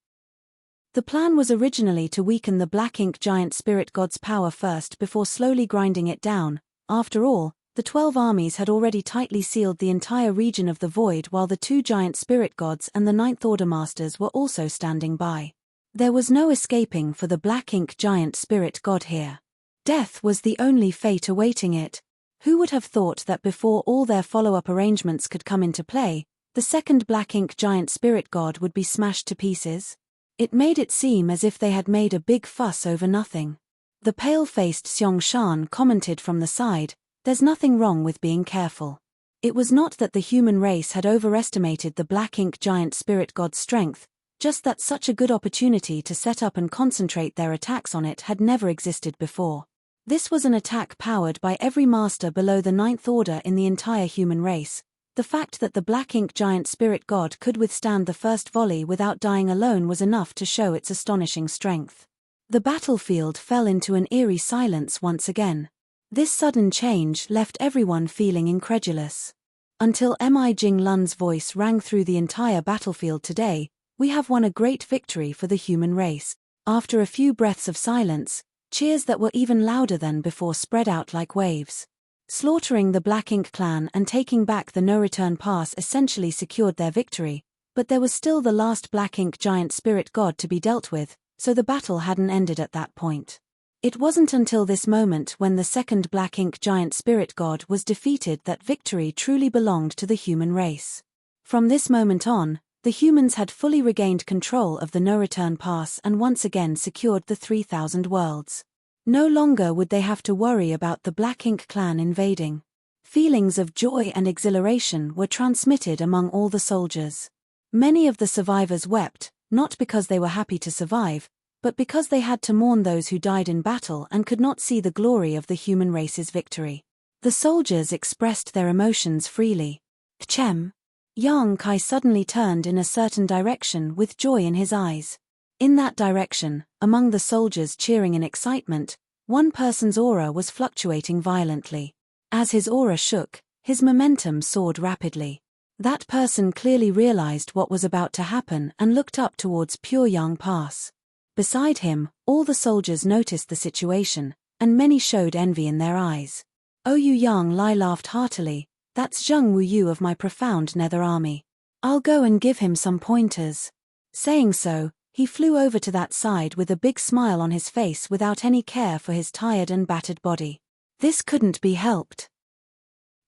The plan was originally to weaken the black ink giant spirit god's power first before slowly grinding it down. After all, the 12 armies had already tightly sealed the entire region of the void while the 2 giant spirit gods and the Ninth Order masters were also standing by. There was no escaping for the black ink giant spirit god here. Death was the only fate awaiting it. Who would have thought that before all their follow-up arrangements could come into play, the second black ink giant spirit god would be smashed to pieces? It made it seem as if they had made a big fuss over nothing. The pale-faced Xiong Shan commented from the side, "There's nothing wrong with being careful." It was not that the human race had overestimated the black ink giant spirit god's strength, just that such a good opportunity to set up and concentrate their attacks on it had never existed before. This was an attack powered by every master below the Ninth Order in the entire human race. The fact that the black ink giant spirit god could withstand the first volley without dying alone was enough to show its astonishing strength. The battlefield fell into an eerie silence once again. This sudden change left everyone feeling incredulous. Until Mi Jinglun's voice rang through the entire battlefield today, "We have won a great victory for the human race." After a few breaths of silence, cheers that were even louder than before spread out like waves. Slaughtering the Black Ink clan and taking back the no-return pass essentially secured their victory, but there was still the last Black Ink giant spirit god to be dealt with, so the battle hadn't ended at that point. It wasn't until this moment when the second Black Ink giant spirit god was defeated that victory truly belonged to the human race. From this moment on, the humans had fully regained control of the no-return pass and once again secured the 3,000 worlds. No longer would they have to worry about the Black Ink clan invading. Feelings of joy and exhilaration were transmitted among all the soldiers. Many of the survivors wept, not because they were happy to survive, but because they had to mourn those who died in battle and could not see the glory of the human race's victory. The soldiers expressed their emotions freely. Chem. Yang Kai suddenly turned in a certain direction with joy in his eyes. In that direction, among the soldiers cheering in excitement, one person's aura was fluctuating violently. As his aura shook, his momentum soared rapidly. That person clearly realized what was about to happen and looked up towards Pyongyang Pass. Beside him, all the soldiers noticed the situation, and many showed envy in their eyes. Oyu Yang Lai laughed heartily. "That's Zheng Wuyu of my profound nether army. I'll go and give him some pointers." Saying so, he flew over to that side with a big smile on his face without any care for his tired and battered body. This couldn't be helped.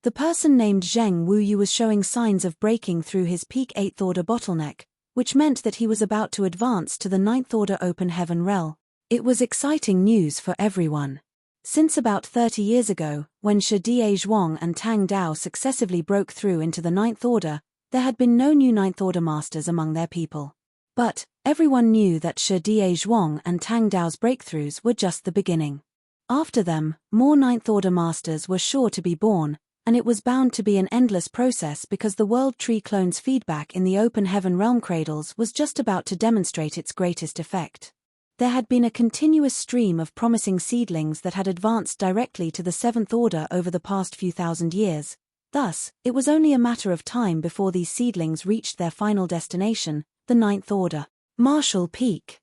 The person named Zheng Wuyu was showing signs of breaking through his peak 8th order bottleneck, which meant that he was about to advance to the 9th order open heaven realm. It was exciting news for everyone. Since about 30 years ago, when Shi Zhuang and Tang Dao successively broke through into the 9th order, there had been no new 9th order masters among their people. But everyone knew that Shi Zhuang and Tang Dao's breakthroughs were just the beginning. After them, more 9th order masters were sure to be born, and it was bound to be an endless process because the World Tree Clone's feedback in the open heaven realm cradles was just about to demonstrate its greatest effect. There had been a continuous stream of promising seedlings that had advanced directly to the 7th order over the past few thousand years. Thus, it was only a matter of time before these seedlings reached their final destination, the 9th order. Martial Peak.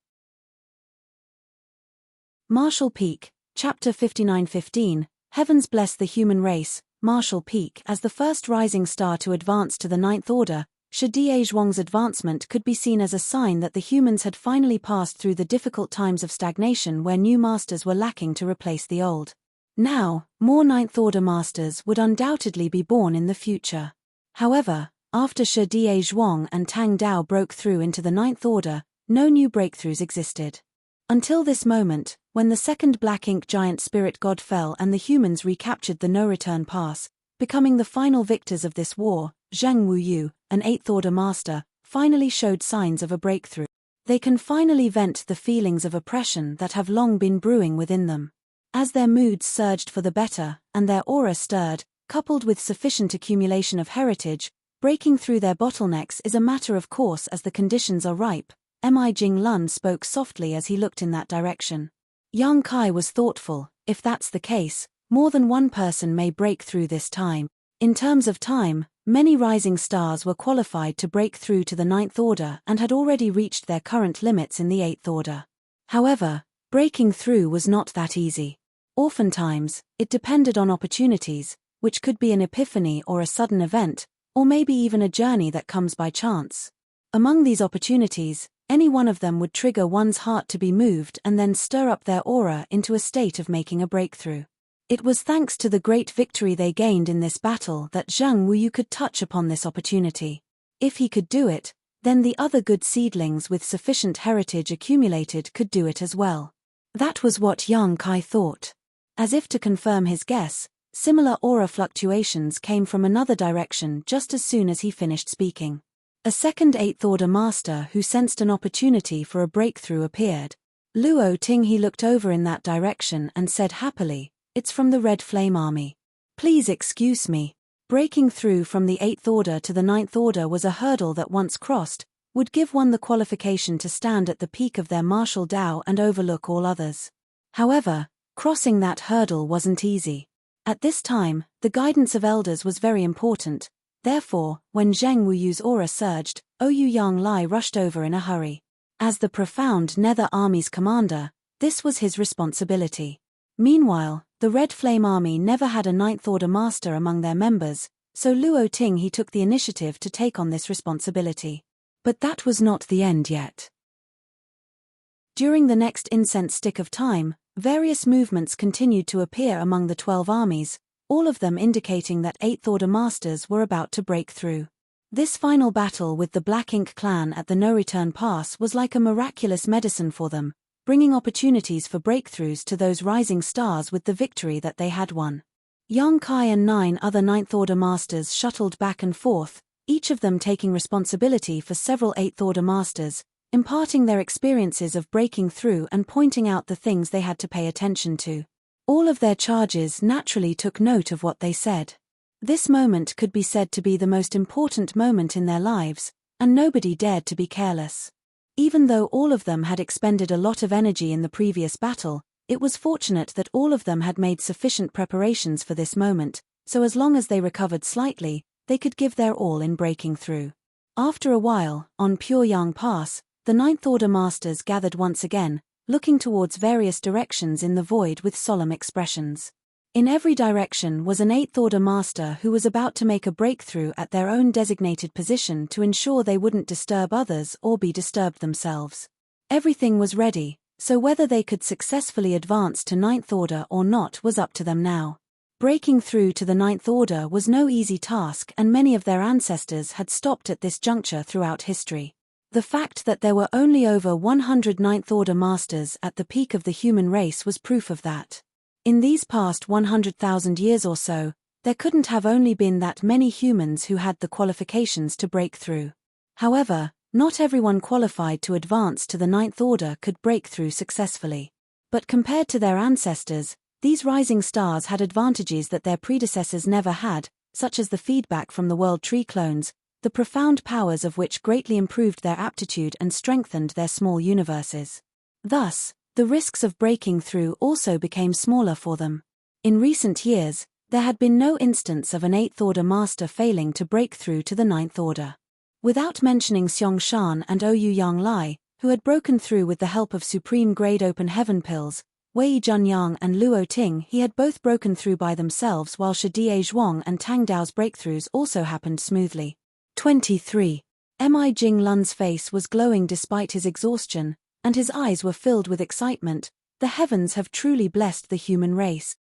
Martial Peak, Chapter 59:15, Heavens Bless the Human Race. Martial Peak. As the first rising star to advance to the 9th order, Shi Zhuang's advancement could be seen as a sign that the humans had finally passed through the difficult times of stagnation where new masters were lacking to replace the old. Now, more 9th order masters would undoubtedly be born in the future. However, after Shi Zhuang and Tang Dao broke through into the 9th order, no new breakthroughs existed. Until this moment, when the second black ink giant spirit god fell and the humans recaptured the no-return pass, becoming the final victors of this war, Zheng Wuyu, an 8th order master, finally showed signs of a breakthrough. They can finally vent the feelings of oppression that have long been brewing within them. As their moods surged for the better, and their aura stirred, coupled with sufficient accumulation of heritage, breaking through their bottlenecks is a matter of course as the conditions are ripe. Mi Jinglun spoke softly as he looked in that direction. Yang Kai was thoughtful. If that's the case, more than one person may break through this time. In terms of time, many rising stars were qualified to break through to the 9th order and had already reached their current limits in the 8th order. However, breaking through was not that easy. Oftentimes, it depended on opportunities, which could be an epiphany or a sudden event, or maybe even a journey that comes by chance. Among these opportunities, any one of them would trigger one's heart to be moved and then stir up their aura into a state of making a breakthrough. It was thanks to the great victory they gained in this battle that Zheng Wuyu could touch upon this opportunity. If he could do it, then the other good seedlings with sufficient heritage accumulated could do it as well. That was what Yang Kai thought. As if to confirm his guess, similar aura fluctuations came from another direction just as soon as he finished speaking. A second 8th order master who sensed an opportunity for a breakthrough appeared. Luo Ting he looked over in that direction and said happily, "It's from the Red Flame Army. Please excuse me." Breaking through from the 8th order to the 9th order was a hurdle that once crossed, would give one the qualification to stand at the peak of their martial Dao and overlook all others. However, crossing that hurdle wasn't easy. At this time, the guidance of elders was very important. Therefore, when Zheng Wuyu's aura surged, Oyu Yang Lai rushed over in a hurry. As the profound Nether Army's commander, this was his responsibility. Meanwhile, the Red Flame Army never had a 9th order master among their members, so Luo Ting he took the initiative to take on this responsibility. But that was not the end yet. During the next incense stick of time, various movements continued to appear among the 12 armies, all of them indicating that 8th order masters were about to break through. This final battle with the Black Ink clan at the no-return pass was like a miraculous medicine for them, bringing opportunities for breakthroughs to those rising stars with the victory that they had won. Yang Kai and 9 other 9th order masters shuttled back and forth, each of them taking responsibility for several 8th order masters, imparting their experiences of breaking through and pointing out the things they had to pay attention to. All of their charges naturally took note of what they said. This moment could be said to be the most important moment in their lives, and nobody dared to be careless. Even though all of them had expended a lot of energy in the previous battle, it was fortunate that all of them had made sufficient preparations for this moment, so as long as they recovered slightly, they could give their all in breaking through. After a while, on Pyongyang Pass, the 9th order masters gathered once again, looking towards various directions in the void with solemn expressions. In every direction was an 8th order master who was about to make a breakthrough at their own designated position to ensure they wouldn't disturb others or be disturbed themselves. Everything was ready, so whether they could successfully advance to Ninth Order or not was up to them now. Breaking through to the Ninth Order was no easy task, and many of their ancestors had stopped at this juncture throughout history. The fact that there were only over 100 Ninth Order Masters at the peak of the human race was proof of that. In these past 100,000 years or so, there couldn't have only been that many humans who had the qualifications to break through. However, not everyone qualified to advance to the Ninth Order could break through successfully. But compared to their ancestors, these rising stars had advantages that their predecessors never had, such as the feedback from the World Tree clones, the profound powers of which greatly improved their aptitude and strengthened their small universes. Thus, the risks of breaking through also became smaller for them. In recent years, there had been no instance of an Eighth Order Master failing to break through to the Ninth Order. Without mentioning Xiong Shan and Ouyang Yang Lai, who had broken through with the help of supreme-grade open heaven pills, Wei Junyang and Luo Ting, he had both broken through by themselves, while Shidie Zhuang and Tang Dao's breakthroughs also happened smoothly. 23. Mi Jing Lun's face was glowing despite his exhaustion, and his eyes were filled with excitement. The heavens have truly blessed the human race.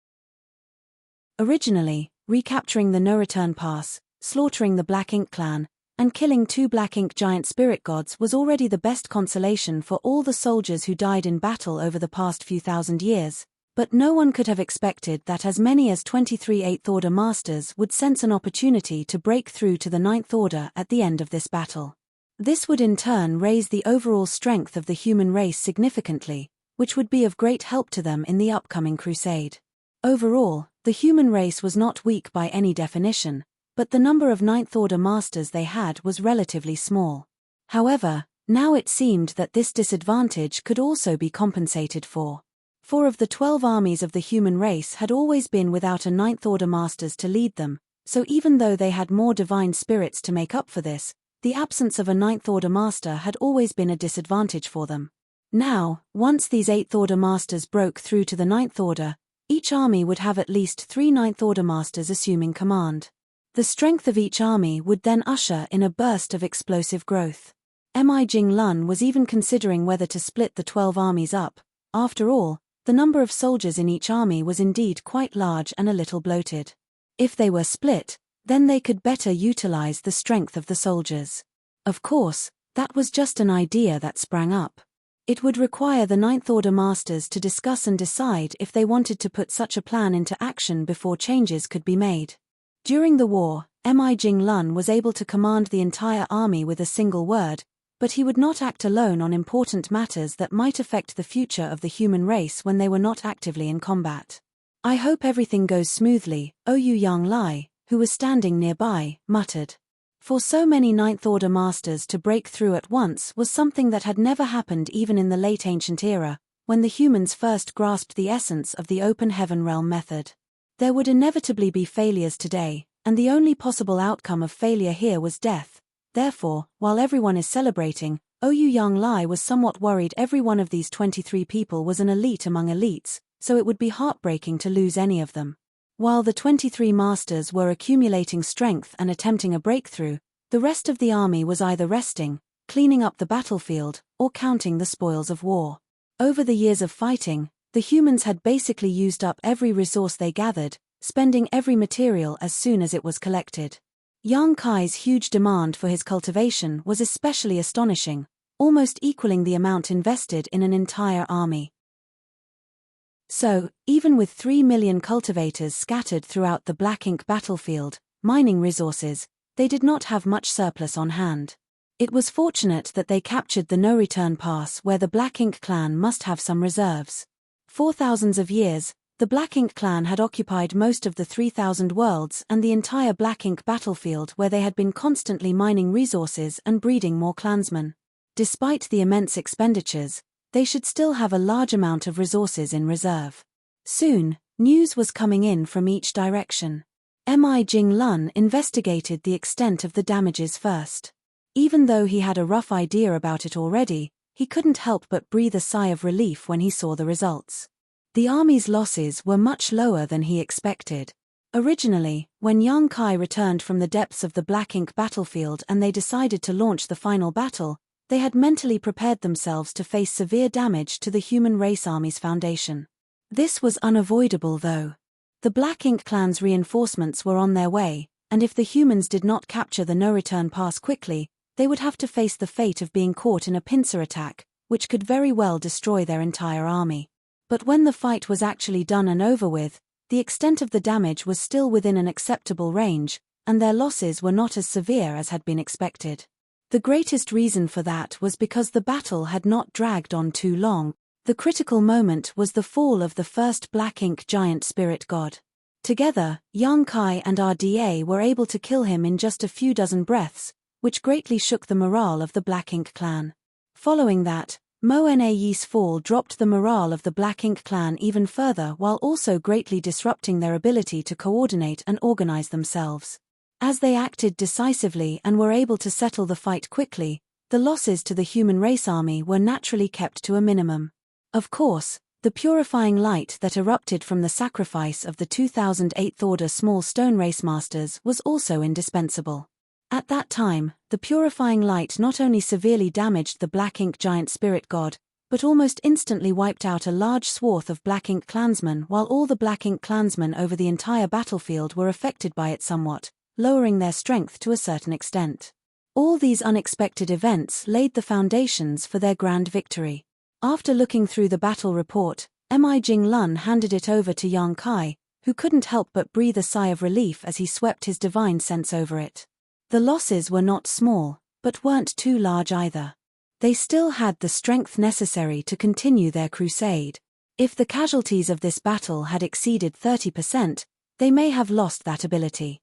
Originally, recapturing the No-Return Pass, slaughtering the Black Ink clan, and killing 2 Black Ink giant spirit gods was already the best consolation for all the soldiers who died in battle over the past few thousand years, but no one could have expected that as many as 23 Eighth Order Masters would sense an opportunity to break through to the Ninth Order at the end of this battle. This would in turn raise the overall strength of the human race significantly, which would be of great help to them in the upcoming crusade. Overall, the human race was not weak by any definition, but the number of Ninth Order Masters they had was relatively small. However, now it seemed that this disadvantage could also be compensated for. 4 of the 12 armies of the human race had always been without a Ninth Order Masters to lead them, so even though they had more divine spirits to make up for this, the absence of a Ninth Order Master had always been a disadvantage for them. Now, once these Eighth Order Masters broke through to the Ninth Order, each army would have at least 3 Ninth Order Masters assuming command. The strength of each army would then usher in a burst of explosive growth. Mi Jing Lun was even considering whether to split the 12 armies up. After all, the number of soldiers in each army was indeed quite large and a little bloated. If they were split, then they could better utilize the strength of the soldiers. Of course, that was just an idea that sprang up. It would require the Ninth Order Masters to discuss and decide if they wanted to put such a plan into action before changes could be made. During the war, Mi Jing Lun was able to command the entire army with a single word, but he would not act alone on important matters that might affect the future of the human race when they were not actively in combat. "I hope everything goes smoothly," Ouyang Yang Lai, who was standing nearby, muttered. For so many Ninth Order Masters to break through at once was something that had never happened even in the late ancient era, when the humans first grasped the essence of the open heaven realm method. There would inevitably be failures today, and the only possible outcome of failure here was death. Therefore, while everyone is celebrating, Ouyang Yang Lai was somewhat worried. Every one of these 23 people was an elite among elites, so it would be heartbreaking to lose any of them. While the 23 masters were accumulating strength and attempting a breakthrough, the rest of the army was either resting, cleaning up the battlefield, or counting the spoils of war. Over the years of fighting, the humans had basically used up every resource they gathered, spending every material as soon as it was collected. Yang Kai's huge demand for his cultivation was especially astonishing, almost equaling the amount invested in an entire army. So, even with 3 million cultivators scattered throughout the Black Ink battlefield, mining resources, they did not have much surplus on hand. It was fortunate that they captured the No-Return Pass, where the Black Ink clan must have some reserves. For thousands of years, the Black Ink clan had occupied most of the 3,000 worlds and the entire Black Ink battlefield, where they had been constantly mining resources and breeding more clansmen. Despite the immense expenditures, they should still have a large amount of resources in reserve. Soon, news was coming in from each direction. Mi Jing Lun investigated the extent of the damages first. Even though he had a rough idea about it already, he couldn't help but breathe a sigh of relief when he saw the results. The army's losses were much lower than he expected. Originally, when Yang Kai returned from the depths of the Black Ink battlefield and they decided to launch the final battle, They had mentally prepared themselves to face severe damage to the human race army's foundation. This was unavoidable though. The Black Ink clan's reinforcements were on their way, and if the humans did not capture the no-return pass quickly, they would have to face the fate of being caught in a pincer attack, which could very well destroy their entire army. But when the fight was actually done and over with, the extent of the damage was still within an acceptable range, and their losses were not as severe as had been expected. The greatest reason for that was because the battle had not dragged on too long. The critical moment was the fall of the first Black Ink giant spirit god. Together, Yang Kai and RDA were able to kill him in just a few dozen breaths, which greatly shook the morale of the Black Ink clan. Following that, Mo Na's fall dropped the morale of the Black Ink clan even further while also greatly disrupting their ability to coordinate and organize themselves. As they acted decisively and were able to settle the fight quickly, the losses to the human race army were naturally kept to a minimum. Of course, the purifying light that erupted from the sacrifice of the 2008th Order small stone race masters was also indispensable. At that time, the purifying light not only severely damaged the Black Ink giant spirit god, but almost instantly wiped out a large swath of Black Ink clansmen while all the Black Ink clansmen over the entire battlefield were affected by it somewhat, lowering their strength to a certain extent. All these unexpected events laid the foundations for their grand victory. After looking through the battle report, Mi Jinglun handed it over to Yang Kai, who couldn't help but breathe a sigh of relief as he swept his divine sense over it. The losses were not small, but weren't too large either. They still had the strength necessary to continue their crusade. If the casualties of this battle had exceeded 30%, they may have lost that ability.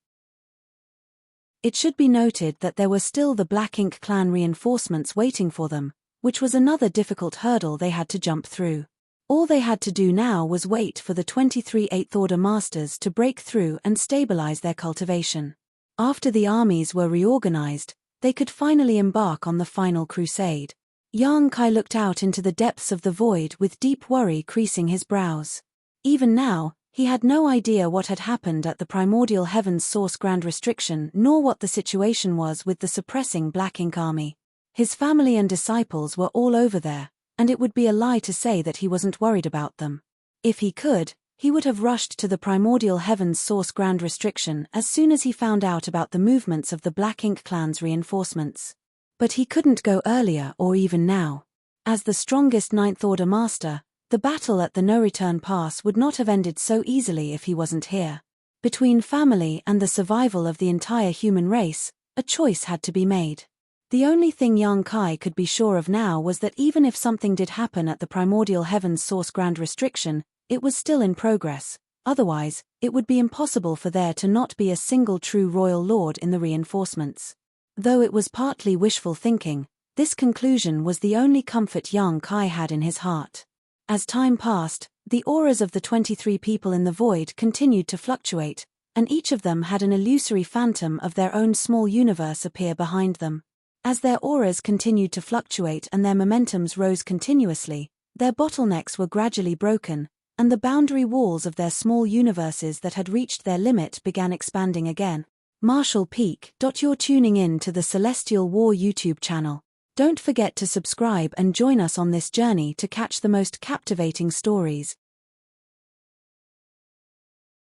It should be noted that there were still the Black Ink clan reinforcements waiting for them, which was another difficult hurdle they had to jump through. All they had to do now was wait for the 23 8th Order Masters to break through and stabilize their cultivation. After the armies were reorganized, they could finally embark on the final crusade. Yang Kai looked out into the depths of the void with deep worry creasing his brows. Even now, he had no idea what had happened at the Primordial Heavens Source Grand Restriction nor what the situation was with the suppressing Black Ink army. His family and disciples were all over there, and it would be a lie to say that he wasn't worried about them. If he could, he would have rushed to the Primordial Heavens Source Grand Restriction as soon as he found out about the movements of the Black Ink clan's reinforcements. But he couldn't go earlier or even now. As the strongest 9th Order Master, the battle at the no-return pass would not have ended so easily if he wasn't here. Between family and the survival of the entire human race, a choice had to be made. The only thing Yang Kai could be sure of now was that even if something did happen at the Primordial Heavens Source Grand Restriction, it was still in progress. Otherwise, it would be impossible for there to not be a single true royal lord in the reinforcements. Though it was partly wishful thinking, this conclusion was the only comfort Yang Kai had in his heart. As time passed, the auras of the 23 people in the void continued to fluctuate, and each of them had an illusory phantom of their own small universe appear behind them. As their auras continued to fluctuate and their momentums rose continuously, their bottlenecks were gradually broken, and the boundary walls of their small universes that had reached their limit began expanding again. Marshall Peak. You're tuning in to the Celestial War YouTube channel. Don't forget to subscribe and join us on this journey to catch the most captivating stories.